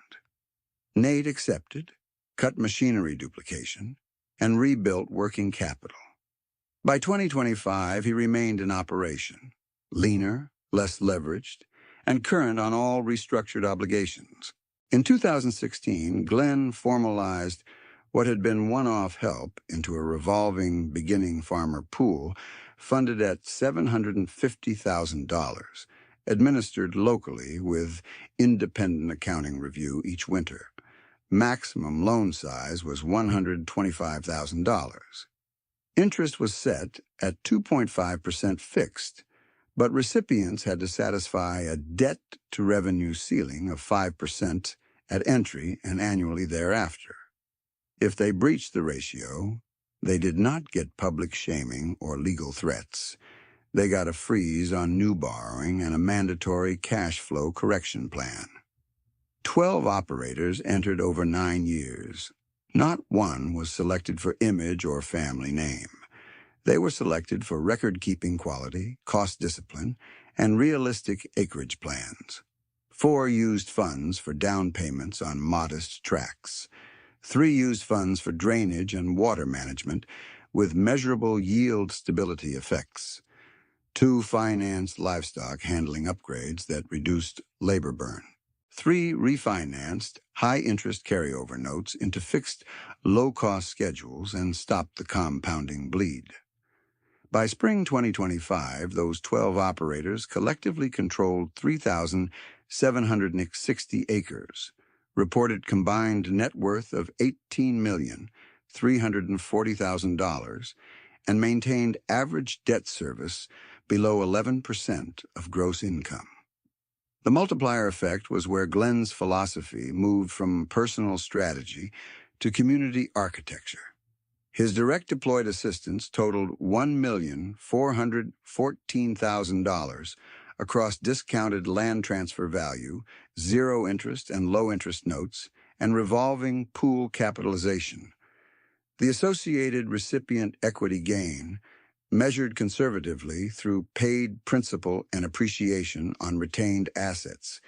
Nate accepted, cut machinery duplication, and rebuilt working capital. By 2025, he remained in operation, leaner, less leveraged, and current on all restructured obligations. In 2016, Glenn formalized what had been one-off help into a revolving beginning farmer pool funded at $750,000, administered locally with independent accounting review each winter. Maximum loan size was $125,000. Interest was set at 2.5% fixed, but recipients had to satisfy a debt-to-revenue ceiling of 5% at entry and annually thereafter. If they breached the ratio, they did not get public shaming or legal threats. They got a freeze on new borrowing and a mandatory cash flow correction plan. 12 operators entered over 9 years. Not one was selected for image or family name. They were selected for record-keeping quality, cost discipline, and realistic acreage plans. 4 used funds for down payments on modest tracts. 3 used funds for drainage and water management with measurable yield stability effects. 2 financed livestock handling upgrades that reduced labor burn. 3 refinanced high-interest carryover notes into fixed, low-cost schedules and stopped the compounding bleed. By spring 2025, those 12 operators collectively controlled 3,760 acres, reported combined net worth of $18,340,000, and maintained average debt service below 11% of gross income. The multiplier effect was where Glenn's philosophy moved from personal strategy to community architecture. His direct deployed assistants totaled $1,414,000 across discounted land transfer value, zero interest and low interest notes, and revolving pool capitalization. The associated recipient equity gain, measured conservatively through paid principal and appreciation on retained assets,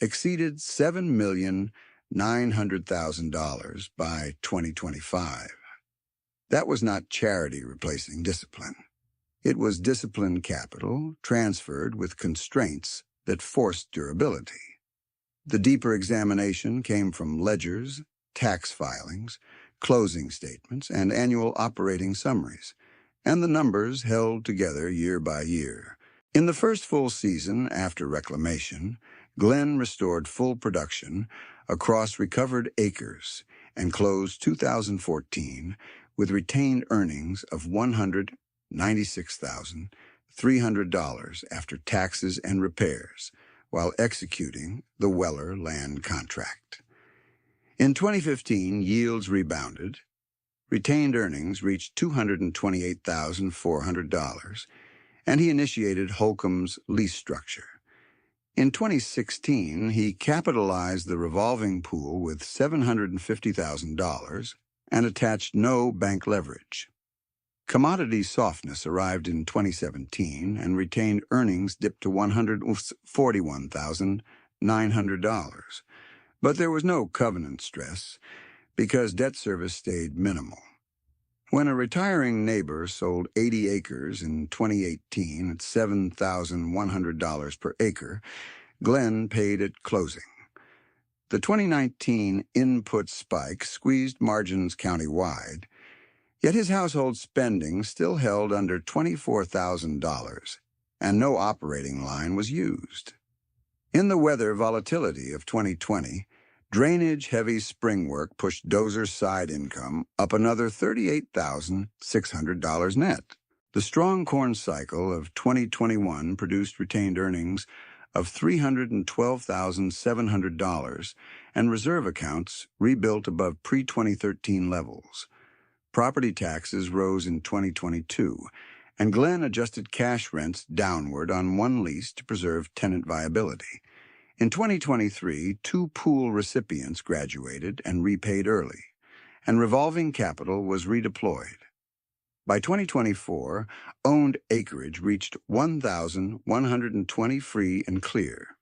exceeded $7,900,000 by 2025. That was not charity replacing discipline. It was disciplined capital transferred with constraints that forced durability. The deeper examination came from ledgers, tax filings, closing statements, and annual operating summaries, and the numbers held together year by year. In the first full season after reclamation, Glenn restored full production across recovered acres and closed 2014 with retained earnings of $196,300 after taxes and repairs, while executing the Weller land contract. In 2015, yields rebounded. Retained earnings reached $228,400, and he initiated Holcomb's lease structure. In 2016, he capitalized the revolving pool with $750,000 and attached no bank leverage. Commodity softness arrived in 2017, and retained earnings dipped to $141,900. But there was no covenant stress because debt service stayed minimal. When a retiring neighbor sold 80 acres in 2018 at $7,100 per acre, Glenn paid at closing. The 2019 input spike squeezed margins countywide, yet his household spending still held under $24,000, and no operating line was used. In the weather volatility of 2020, drainage-heavy spring work pushed Dozer's side income up another $38,600 net. The strong corn cycle of 2021 produced retained earnings of $312,700, and reserve accounts rebuilt above pre-2013 levels. Property taxes rose in 2022, and Glenn adjusted cash rents downward on one lease to preserve tenant viability. In 2023, 2 pool recipients graduated and repaid early, and revolving capital was redeployed. By 2024, owned acreage reached 1,120 free and clear.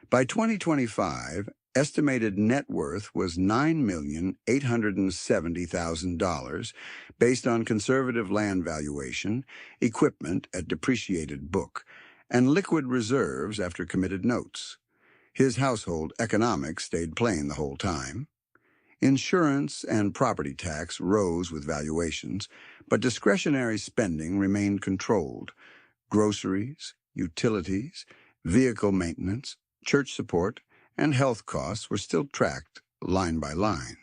By 2025, estimated net worth was $9,870,000 based on conservative land valuation, equipment at depreciated book, and liquid reserves after committed notes. His household economics stayed plain the whole time. Insurance and property tax rose with valuations, but discretionary spending remained controlled. Groceries, utilities, vehicle maintenance, church support, and health costs were still tracked line by line.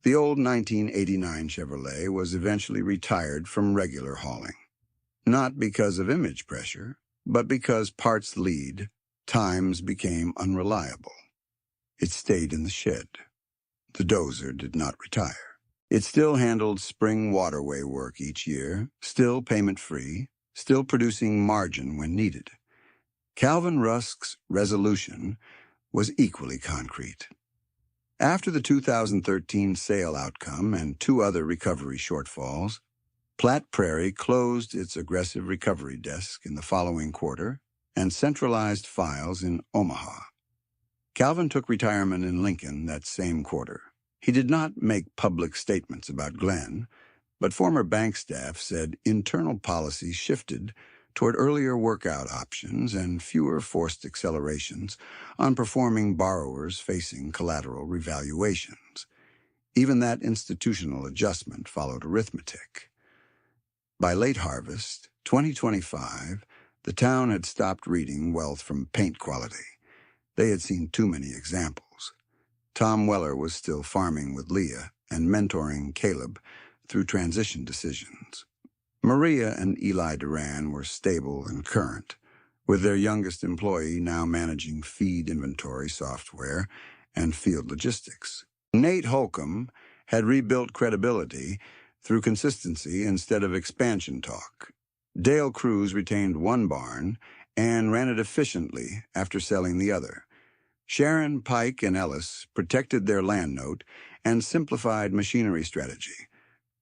The old 1989 Chevrolet was eventually retired from regular hauling, not because of image pressure, but because parts lead, times became unreliable. It stayed in the shed. The Dozer did not retire. It still handled spring waterway work each year, still payment-free, still producing margin when needed. Calvin Rusk's resolution was equally concrete. After the 2013 sale outcome and 2 other recovery shortfalls, Platte Prairie closed its aggressive recovery desk in the following quarter and centralized files in Omaha. Calvin took retirement in Lincoln that same quarter. He did not make public statements about Glenn, but former bank staff said internal policy shifted toward earlier workout options and fewer forced accelerations on performing borrowers facing collateral revaluations. Even that institutional adjustment followed arithmetic. By late harvest, 2025, the town had stopped reading wealth from paint quality. They had seen too many examples. Tom Weller was still farming with Leah and mentoring Caleb through transition decisions. Maria and Eli Duran were stable and current, with their youngest employee now managing feed inventory software and field logistics. Nate Holcomb had rebuilt credibility through consistency instead of expansion talk. Dale Cruz retained one barn and ran it efficiently after selling the other. Sharon, Pike, and Ellis protected their land note and simplified machinery strategy.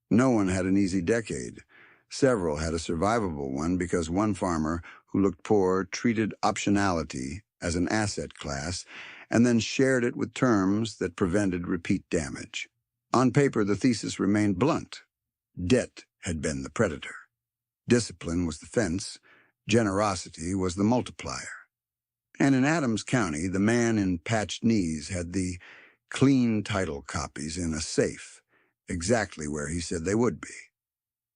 No one had an easy decade. Several had a survivable one because one farmer who looked poor treated optionality as an asset class and then shared it with terms that prevented repeat damage. On paper, the thesis remained blunt. Debt had been the predator. Discipline was the fence. Generosity was the multiplier. And in Adams County, the man in patched knees had the clean title copies in a safe, exactly where he said they would be.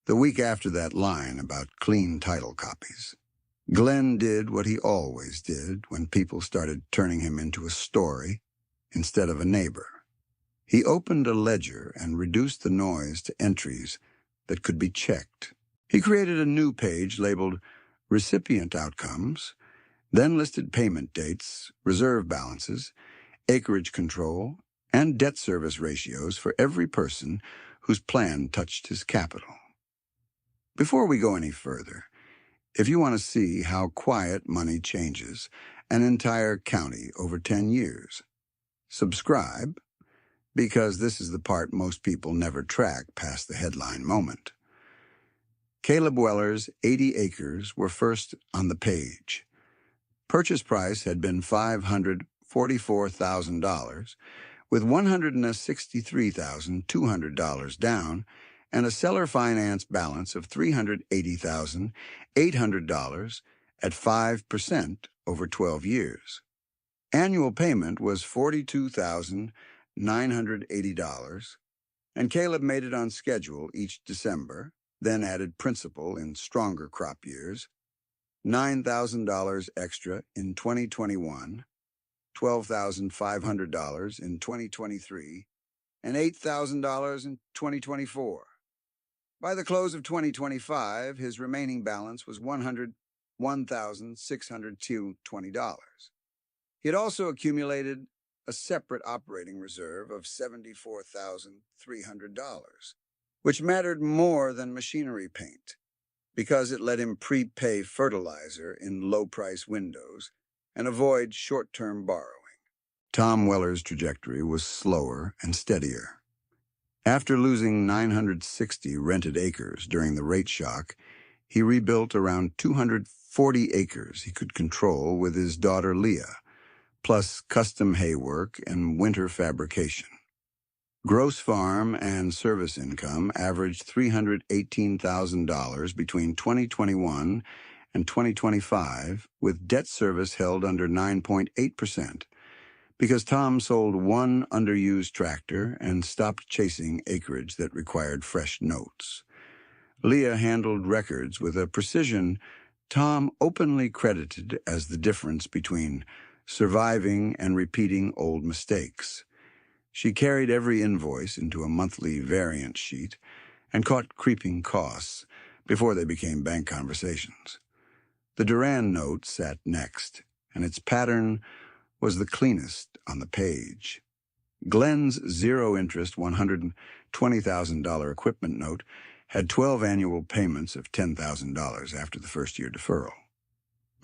The week after that line about clean title copies, Glenn did what he always did when people started turning him into a story instead of a neighbor. He opened a ledger and reduced the noise to entries that could be checked. He created a new page labeled Recipient Outcomes, then listed payment dates, reserve balances, acreage control, and debt service ratios for every person whose plan touched his capital. Before we go any further, if you want to see how quiet money changes an entire county over 10 years, subscribe, because this is the part most people never track past the headline moment. Caleb Weller's 80 acres were first on the page. Purchase price had been $544,000, with $163,200 down and a seller finance balance of $380,800 at 5% over 12 years. Annual payment was $42,980, and Caleb made it on schedule each December, then added principal in stronger crop years, $9,000 extra in 2021, $12,500 in 2023, and $8,000 in 2024. By the close of 2025, his remaining balance was $101,620. He had also accumulated a separate operating reserve of $74,300, which mattered more than machinery paint, because it let him prepay fertilizer in low-price windows and avoid short-term borrowing. Tom Weller's trajectory was slower and steadier. After losing 960 rented acres during the rate shock, he rebuilt around 240 acres he could control with his daughter Leah, plus custom hay work and winter fabrication. Gross farm and service income averaged $318,000 between 2021 and 2025, with debt service held under 9.8%, because Tom sold one underused tractor and stopped chasing acreage that required fresh notes. Leah handled records with a precision Tom openly credited as the difference between surviving and repeating old mistakes. She carried every invoice into a monthly variance sheet and caught creeping costs before they became bank conversations. The Duran note sat next, and its pattern was the cleanest on the page. Glenn's zero-interest $120,000 equipment note had 12 annual payments of $10,000 after the first-year deferral.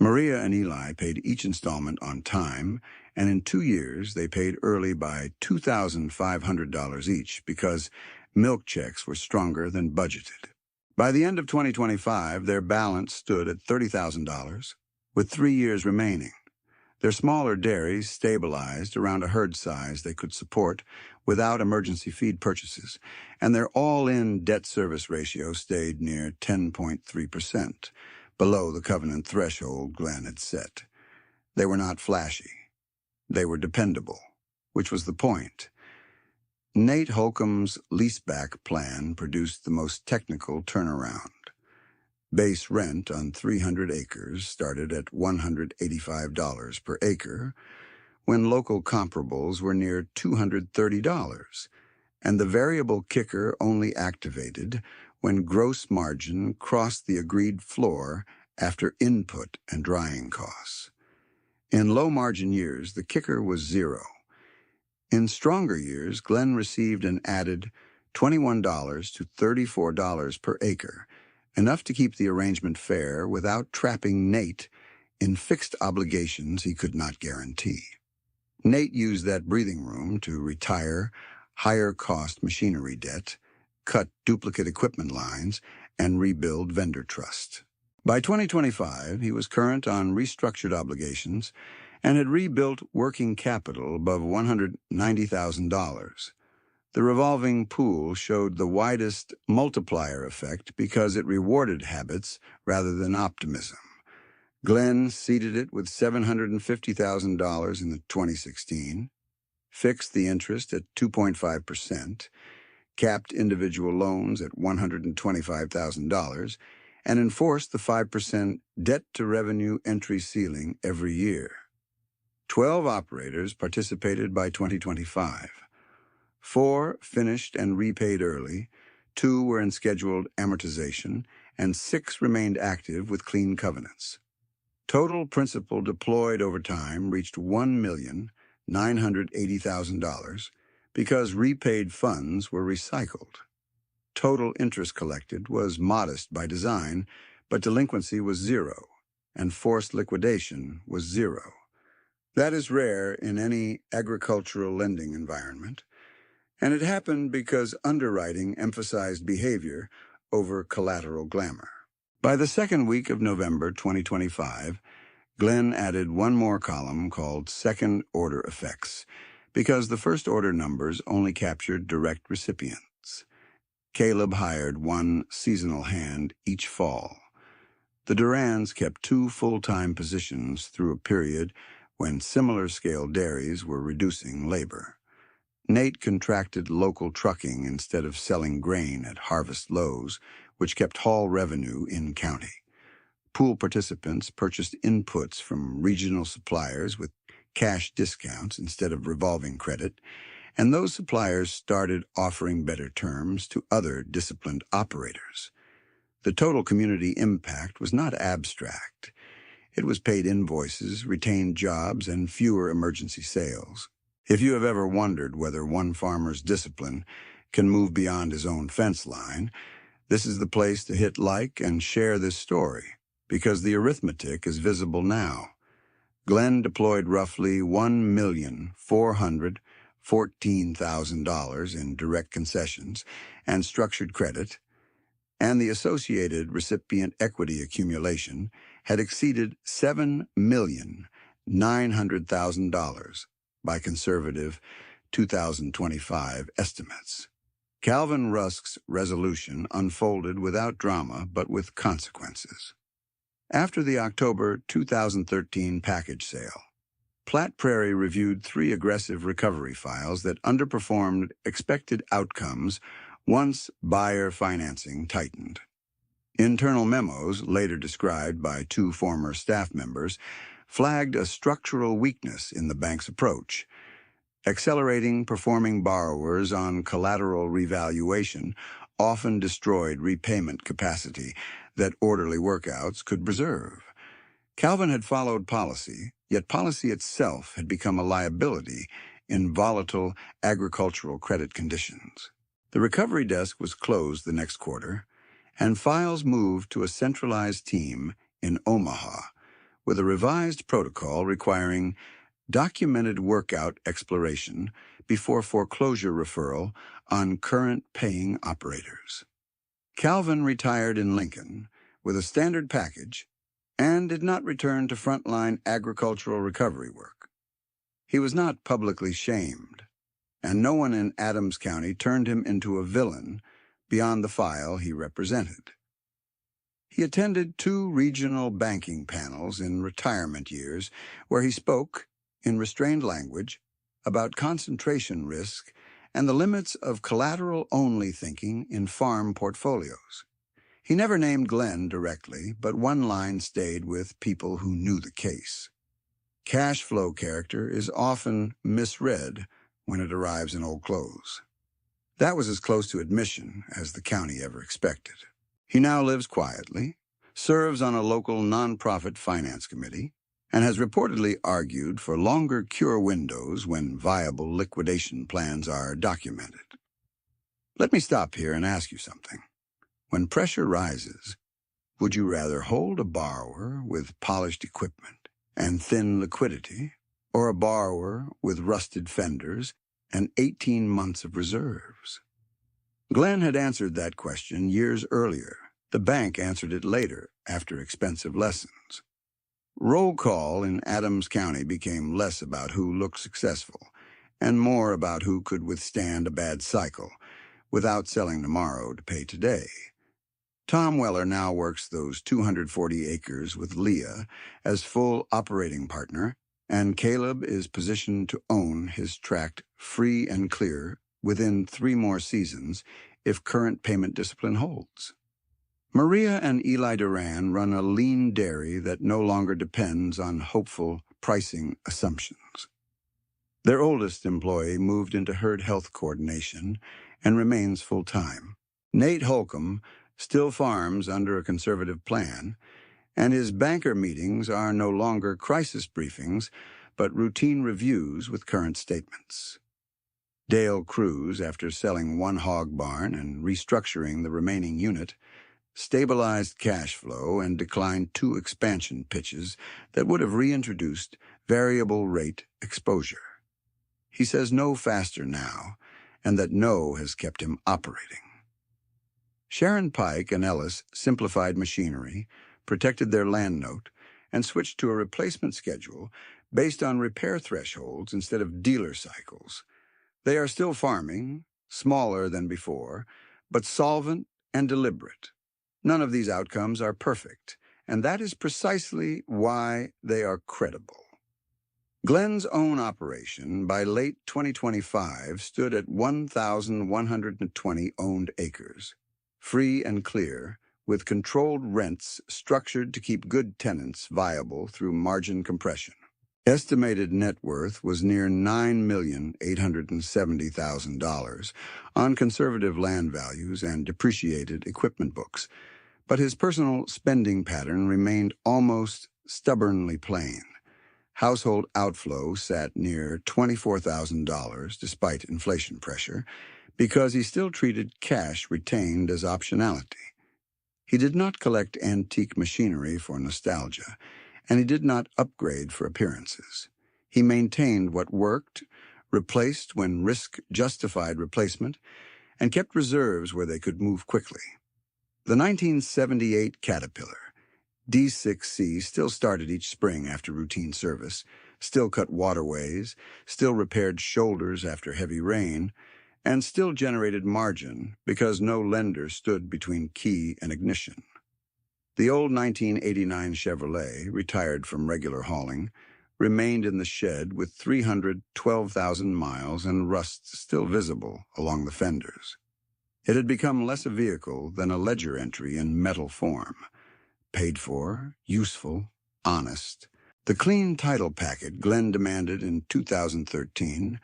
Maria and Eli paid each installment on time, and in 2 years they paid early by $2,500 each because milk checks were stronger than budgeted. By the end of 2025, their balance stood at $30,000, with 3 years remaining. Their smaller dairies stabilized around a herd size they could support without emergency feed purchases, and their all-in debt service ratio stayed near 10.3%, below the covenant threshold Glenn had set. They were not flashy. They were dependable, which was the point. Nate Holcomb's leaseback plan produced the most technical turnaround. Base rent on 300 acres started at $185 per acre, when local comparables were near $230, and the variable kicker only activated when gross margin crossed the agreed floor after input and drying costs. In low-margin years, the kicker was zero. In stronger years, Glenn received an added $21 to $34 per acre, enough to keep the arrangement fair without trapping Nate in fixed obligations he could not guarantee. Nate used that breathing room to retire higher-cost machinery debt, cut duplicate equipment lines, and rebuild vendor trust. By 2025, he was current on restructured obligations and had rebuilt working capital above $190,000. The revolving pool showed the widest multiplier effect because it rewarded habits rather than optimism. Glenn seeded it with $750,000 in the 2016, fixed the interest at 2.5%, capped individual loans at $125,000, and enforced the 5% debt-to-revenue entry ceiling every year. 12 operators participated by 2025. 4 finished and repaid early, 2 were in scheduled amortization, and 6 remained active with clean covenants. Total principal deployed over time reached $1,980,000 because repaid funds were recycled. Total interest collected was modest by design, but delinquency was 0, and forced liquidation was 0. That is rare in any agricultural lending environment, and it happened because underwriting emphasized behavior over collateral glamour. By the second week of November 2025, Glenn added one more column called Second-Order Effects, because the first-order numbers only captured direct recipients. Caleb hired 1 seasonal hand each fall. The Durans kept 2 full-time positions through a period when similar-scale dairies were reducing labor. Nate contracted local trucking instead of selling grain at harvest lows, which kept haul revenue in-county. Pool participants purchased inputs from regional suppliers with cash discounts instead of revolving credit, and those suppliers started offering better terms to other disciplined operators. The total community impact was not abstract. It was paid invoices, retained jobs, and fewer emergency sales. If you have ever wondered whether one farmer's discipline can move beyond his own fence line, this is the place to hit like and share this story, because the arithmetic is visible now. Glenn deployed roughly $1,414,000 in direct concessions and structured credit, and the associated recipient equity accumulation had exceeded $7,900,000 by conservative 2025 estimates. Calvin Rusk's resolution unfolded without drama but with consequences. After the October 2013 package sale, Platte Prairie reviewed 3 aggressive recovery files that underperformed expected outcomes once buyer financing tightened. Internal memos, later described by 2 former staff members, flagged a structural weakness in the bank's approach. Accelerating performing borrowers on collateral revaluation often destroyed repayment capacity that orderly workouts could preserve. Calvin had followed policy, yet policy itself had become a liability in volatile agricultural credit conditions. The recovery desk was closed the next quarter, and files moved to a centralized team in Omaha, with a revised protocol requiring documented workout exploration before foreclosure referral on current paying operators. Calvin retired in Lincoln with a standard package and did not return to frontline agricultural recovery work. He was not publicly shamed, and no one in Adams County turned him into a villain beyond the file he represented. He attended 2 regional banking panels in retirement years where he spoke, in restrained language, about concentration risk and the limits of collateral-only thinking in farm portfolios. He never named Glenn directly, but one line stayed with people who knew the case. Cash flow character is often misread when it arrives in old clothes. That was as close to admission as the county ever expected. He now lives quietly, serves on a local nonprofit finance committee, and has reportedly argued for longer cure windows when viable liquidation plans are documented. Let me stop here and ask you something. When pressure rises, would you rather hold a borrower with polished equipment and thin liquidity, or a borrower with rusted fenders and 18 months of reserves? Glenn had answered that question years earlier. The bank answered it later, after expensive lessons. Roll call in Adams County became less about who looked successful and more about who could withstand a bad cycle without selling tomorrow to pay today. Tom Weller now works those 240 acres with Leah as full operating partner and Caleb is positioned to own his tract free and clear within 3 more seasons if current payment discipline holds. Maria and Eli Duran run a lean dairy that no longer depends on hopeful pricing assumptions. Their oldest employee moved into herd health coordination and remains full-time. Nate Holcomb still farms under a conservative plan, and his banker meetings are no longer crisis briefings, but routine reviews with current statements. Dale Cruz, after selling 1 hog barn and restructuring the remaining unit, stabilized cash flow and declined 2 expansion pitches that would have reintroduced variable rate exposure. He says no faster now, and that no has kept him operating. Sharon Pike and Ellis simplified machinery, protected their land note, and switched to a replacement schedule based on repair thresholds instead of dealer cycles. They are still farming, smaller than before, but solvent and deliberate. None of these outcomes are perfect, and that is precisely why they are credible. Glenn's own operation, by late 2025, stood at 1,120 owned acres, free and clear, with controlled rents structured to keep good tenants viable through margin compression. Estimated net worth was near $9,870,000 on conservative land values and depreciated equipment books, but his personal spending pattern remained almost stubbornly plain. Household outflow sat near $24,000 despite inflation pressure because he still treated cash retained as optionality. He did not collect antique machinery for nostalgia, and he did not upgrade for appearances. He maintained what worked, replaced when risk justified replacement, and kept reserves where they could move quickly. The 1978 Caterpillar, D6C, still started each spring after routine service, still cut waterways, still repaired shoulders after heavy rain, and still generated margin because no lender stood between key and ignition. The old 1989 Chevrolet, retired from regular hauling, remained in the shed with 312,000 miles and rust still visible along the fenders. It had become less a vehicle than a ledger entry in metal form. Paid for, useful, honest. The clean title packet Glenn demanded in 2013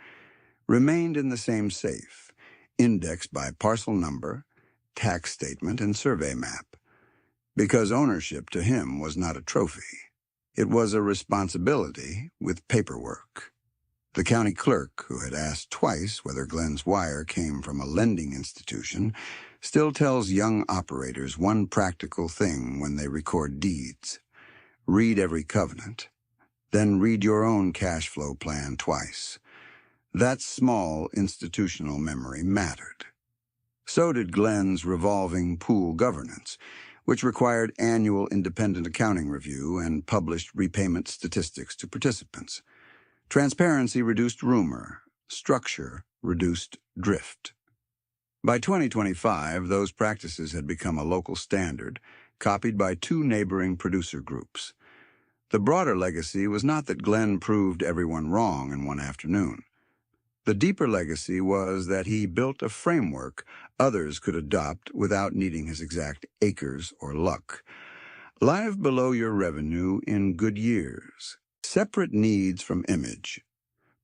remained in the same safe, indexed by parcel number, tax statement, and survey map, because ownership to him was not a trophy. It was a responsibility with paperwork. The county clerk, who had asked twice whether Glenn's wire came from a lending institution, still tells young operators one practical thing when they record deeds. Read every covenant, then read your own cash flow plan twice. That small institutional memory mattered. So did Glenn's revolving pool governance, which required annual independent accounting review and published repayment statistics to participants. Transparency reduced rumor, structure reduced drift. By 2025, those practices had become a local standard, copied by 2 neighboring producer groups. The broader legacy was not that Glenn proved everyone wrong in one afternoon. The deeper legacy was that he built a framework others could adopt without needing his exact acres or luck. Live below your revenue in good years. Separate needs from image.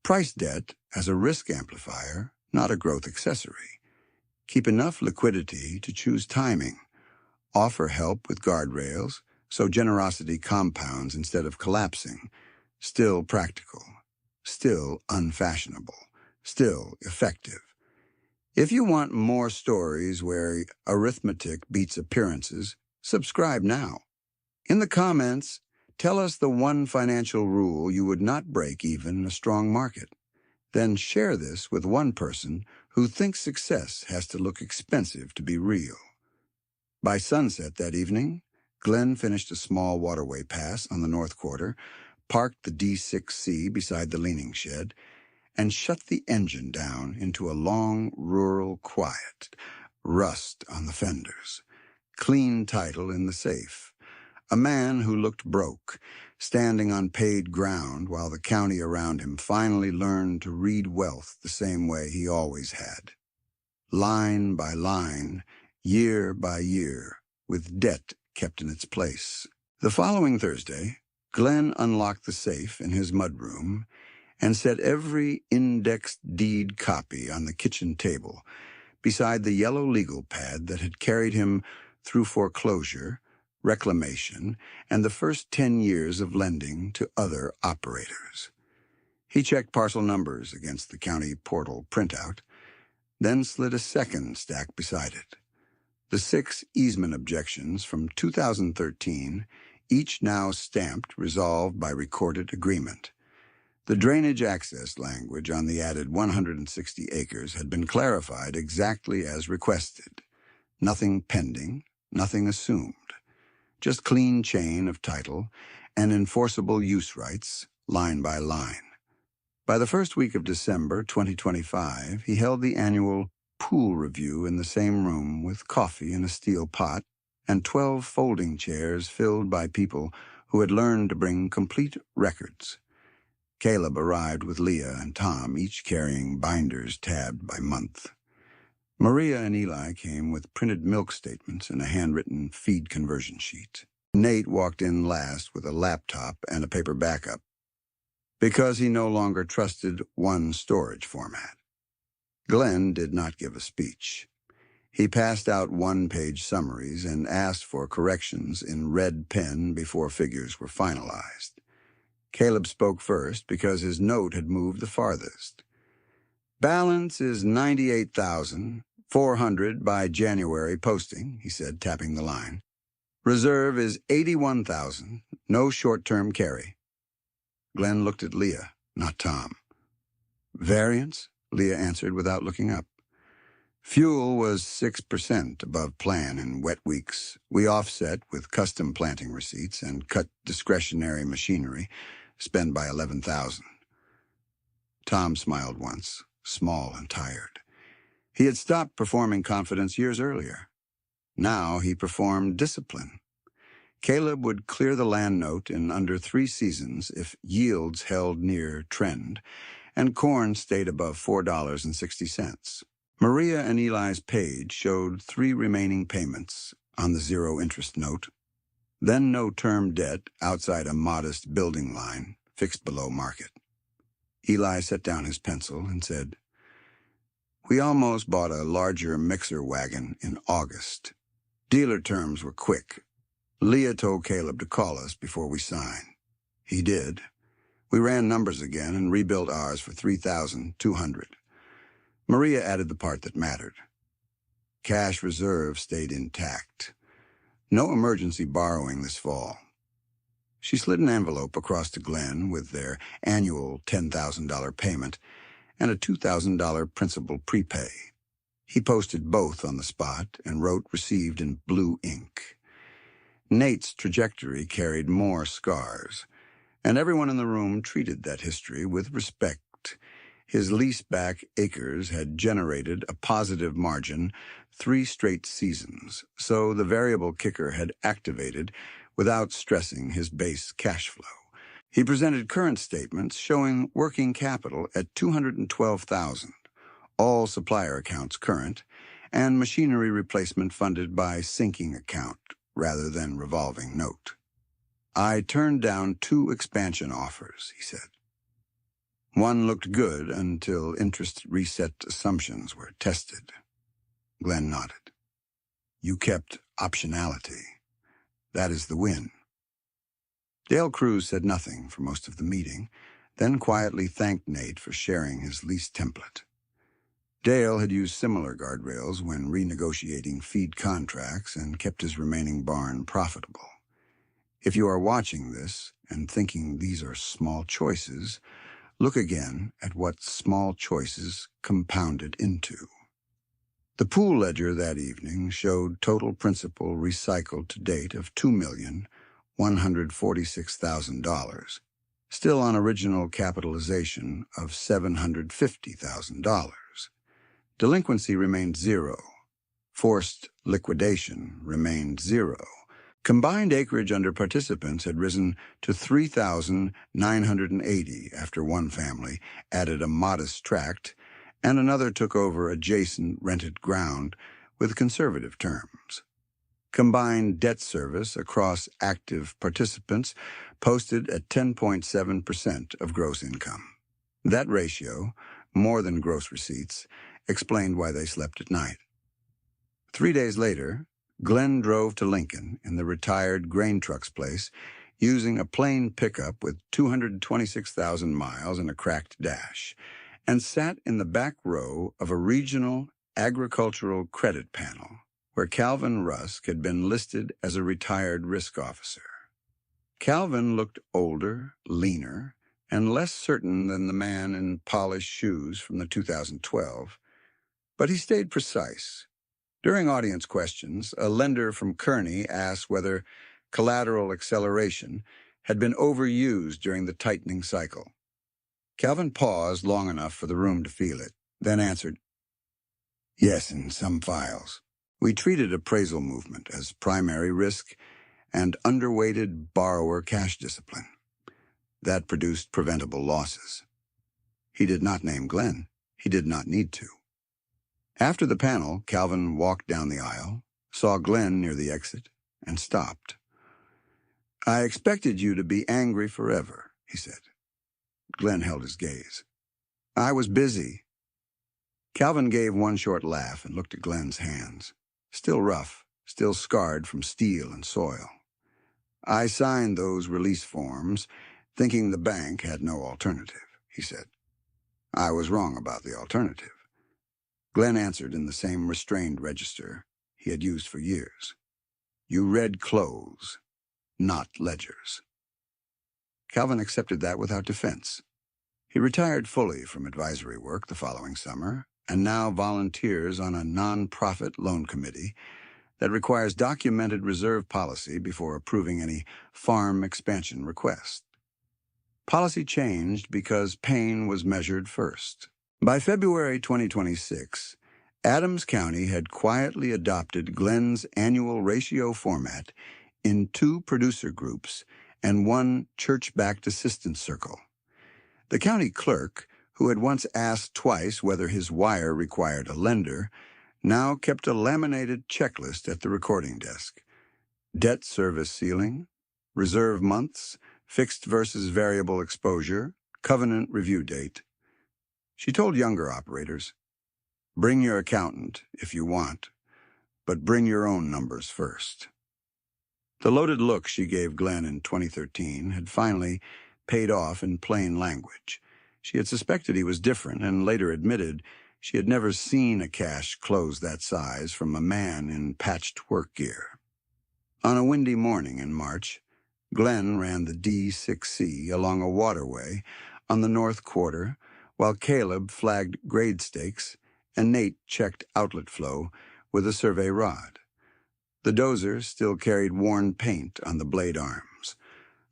Price debt as a risk amplifier, not a growth accessory. Keep enough liquidity to choose timing. Offer help with guardrails, so generosity compounds instead of collapsing. Still practical. Still unfashionable. Still effective. If you want more stories where arithmetic beats appearances, subscribe now. In the comments, tell us the one financial rule you would not break even in a strong market. Then share this with one person who thinks success has to look expensive to be real. By sunset that evening, Glenn finished a small waterway pass on the North Quarter, parked the D6C beside the leaning shed, and shut the engine down into a long, rural quiet. Rust on the fenders. Clean title in the safe. A man who looked broke, standing on paid ground while the county around him finally learned to read wealth the same way he always had. Line by line, year by year, with debt kept in its place. The following Thursday, Glenn unlocked the safe in his mudroom and set every indexed deed copy on the kitchen table beside the yellow legal pad that had carried him through foreclosure, reclamation, and the first 10 years of lending to other operators. He checked parcel numbers against the county portal printout, then slid a second stack beside it. The 6 easement objections from 2013, each now stamped resolved by recorded agreement. The drainage access language on the added 160 acres had been clarified exactly as requested. Nothing pending, nothing assumed. Just clean chain of title and enforceable use rights, line by line. By the first week of December 2025, he held the annual pool review in the same room with coffee in a steel pot and 12 folding chairs filled by people who had learned to bring complete records. Caleb arrived with Leah and Tom, each carrying binders tabbed by month. Maria and Eli came with printed milk statements and a handwritten feed conversion sheet. Nate walked in last with a laptop and a paper backup, because he no longer trusted one storage format. Glenn did not give a speech. He passed out one-page summaries and asked for corrections in red pen before figures were finalized. Caleb spoke first because his note had moved the farthest. Balance is $98,400 by January posting, he said, tapping the line. Reserve is $81,000, no short-term carry. Glenn looked at Leah, not Tom. Variance? Leah answered without looking up. Fuel was 6% above plan in wet weeks. We offset with custom planting receipts and cut discretionary machinery, spend by $11,000. Tom smiled once, small and tired. He had stopped performing confidence years earlier. Now he performed discipline. Caleb would clear the land note in under 3 seasons if yields held near trend and corn stayed above $4.60. Maria and Eli's page showed 3 remaining payments on the zero-interest note, then no term debt outside a modest building line fixed below market. Eli set down his pencil and said, "We almost bought a larger mixer wagon in August. Dealer terms were quick. Leah told Caleb to call us before we sign. He did. We ran numbers again and rebuilt ours for $3,200. Maria added the part that mattered. Cash reserve stayed intact. No emergency borrowing this fall." She slid an envelope across to Glenn with their annual $10,000 payment and a $2,000 principal prepay. He posted both on the spot and wrote received in blue ink. Nate's trajectory carried more scars, and everyone in the room treated that history with respect. His leaseback acres had generated a positive margin 3 straight seasons, so the variable kicker had activated without stressing his base cash flow. He presented current statements showing working capital at $212,000, all supplier accounts current, and machinery replacement funded by sinking account rather than revolving note. "I turned down 2 expansion offers," he said. One looked good until interest reset assumptions were tested. Glenn nodded. "You kept optionality. That is the win." Dale Cruz said nothing for most of the meeting, then quietly thanked Nate for sharing his lease template. Dale had used similar guardrails when renegotiating feed contracts and kept his remaining barn profitable. If you are watching this and thinking these are small choices, look again at what small choices compounded into. The pool ledger that evening showed total principal recycled to date of $2,146,000, still on original capitalization of $750,000. Delinquency remained 0. Forced liquidation remained 0. Combined acreage under participants had risen to 3,980 after one family added a modest tract and another took over adjacent rented ground with conservative terms. Combined debt service across active participants posted at 10.7% of gross income. That ratio, more than gross receipts, explained why they slept at night. 3 days later, Glenn drove to Lincoln in the retired grain trucks place using a plain pickup with 226,000 miles and a cracked dash, and sat in the back row of a regional agricultural credit panel where Calvin Rusk had been listed as a retired risk officer. Calvin looked older, leaner, and less certain than the man in polished shoes from the 2012, but he stayed precise. During audience questions, a lender from Kearney asked whether collateral acceleration had been overused during the tightening cycle. Calvin paused long enough for the room to feel it, then answered, "Yes, in some files. We treated appraisal movement as primary risk and underweighted borrower cash discipline. That produced preventable losses." He did not name Glenn. He did not need to. After the panel, Calvin walked down the aisle, saw Glenn near the exit, and stopped. "I expected you to be angry forever," he said. Glenn held his gaze. "I was busy." Calvin gave one short laugh and looked at Glenn's hands. Still rough, still scarred from steel and soil. "I signed those release forms, thinking the bank had no alternative," he said. "I was wrong about the alternative." Glenn answered in the same restrained register he had used for years. "You read close, not ledgers." Calvin accepted that without defense. He retired fully from advisory work the following summer and now volunteers on a non-profit loan committee that requires documented reserve policy before approving any farm expansion request. Policy changed because pain was measured first. By February 2026, Adams County had quietly adopted Glenn's annual ratio format in 2 producer groups and 1 church-backed assistance circle. The county clerk, who had once asked twice whether his wire required a lender, now kept a laminated checklist at the recording desk. Debt service ceiling, reserve months, fixed versus variable exposure, covenant review date. She told younger operators, "Bring your accountant if you want, but bring your own numbers first." The loaded look she gave Glenn in 2013 had finally paid off in plain language. She had suspected he was different and later admitted she had never seen a cash close that size from a man in patched work gear. On a windy morning in March, Glenn ran the D6C along a waterway on the north quarter while Caleb flagged grade stakes and Nate checked outlet flow with a survey rod. The Dozer still carried worn paint on the blade arms.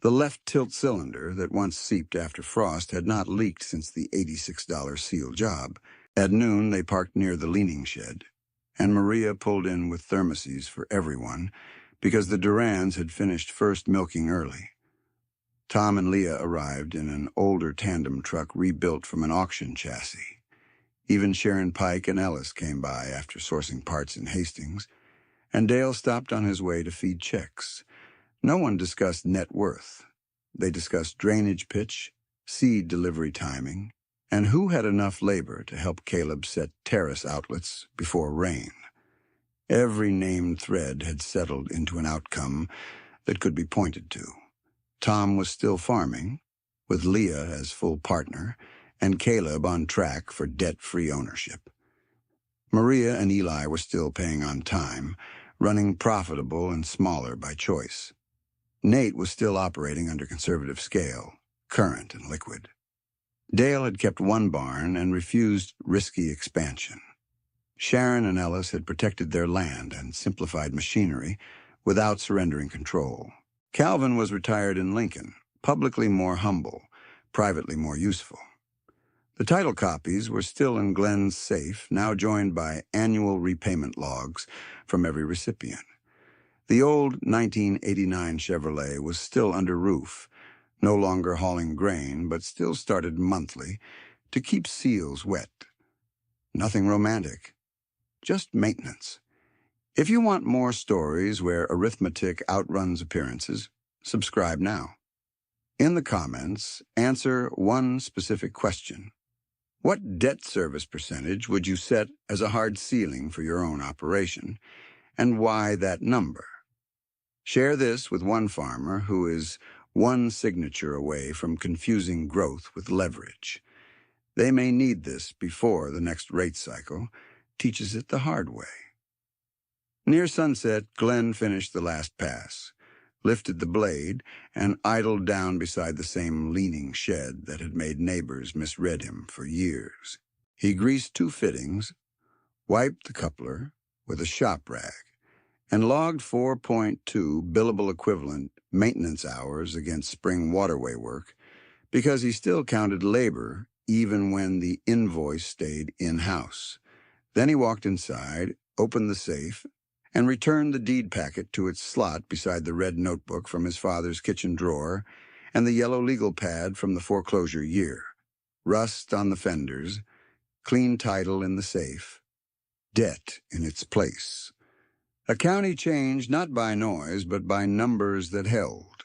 The left tilt cylinder that once seeped after frost had not leaked since the $86 seal job. At noon, they parked near the leaning shed, and Maria pulled in with thermoses for everyone because the Durans had finished first milking early. Tom and Leah arrived in an older tandem truck rebuilt from an auction chassis. Even Sharon Pike and Ellis came by after sourcing parts in Hastings, and Dale stopped on his way to feed chicks. No one discussed net worth. They discussed drainage pitch, seed delivery timing, and who had enough labor to help Caleb set terrace outlets before rain. Every named thread had settled into an outcome that could be pointed to. Tom was still farming, with Leah as full partner, and Caleb on track for debt-free ownership. Maria and Eli were still paying on time, running profitable and smaller by choice. Nate was still operating under conservative scale, current and liquid. Dale had kept one barn and refused risky expansion. Sharon and Ellis had protected their land and simplified machinery without surrendering control. Calvin was retired in Lincoln, publicly more humble, privately more useful. The title copies were still in Glenn's safe, now joined by annual repayment logs from every recipient. The old 1989 Chevrolet was still under roof, no longer hauling grain, but still started monthly to keep seals wet. Nothing romantic, just maintenance. If you want more stories where arithmetic outruns appearances, subscribe now. In the comments, answer one specific question. What debt service percentage would you set as a hard ceiling for your own operation, and why that number? Share this with one farmer who is one signature away from confusing growth with leverage. They may need this before the next rate cycle teaches it the hard way. Near sunset, Glenn finished the last pass, lifted the blade, and idled down beside the same leaning shed that had made neighbors misread him for years. He greased 2 fittings, wiped the coupler with a shop rag, and logged 4.2 billable equivalent maintenance hours against spring waterway work because he still counted labor even when the invoice stayed in-house. Then he walked inside, opened the safe, and returned the deed packet to its slot beside the red notebook from his father's kitchen drawer and the yellow legal pad from the foreclosure year. Rust on the fenders, clean title in the safe, debt in its place. A county changed not by noise, but by numbers that held.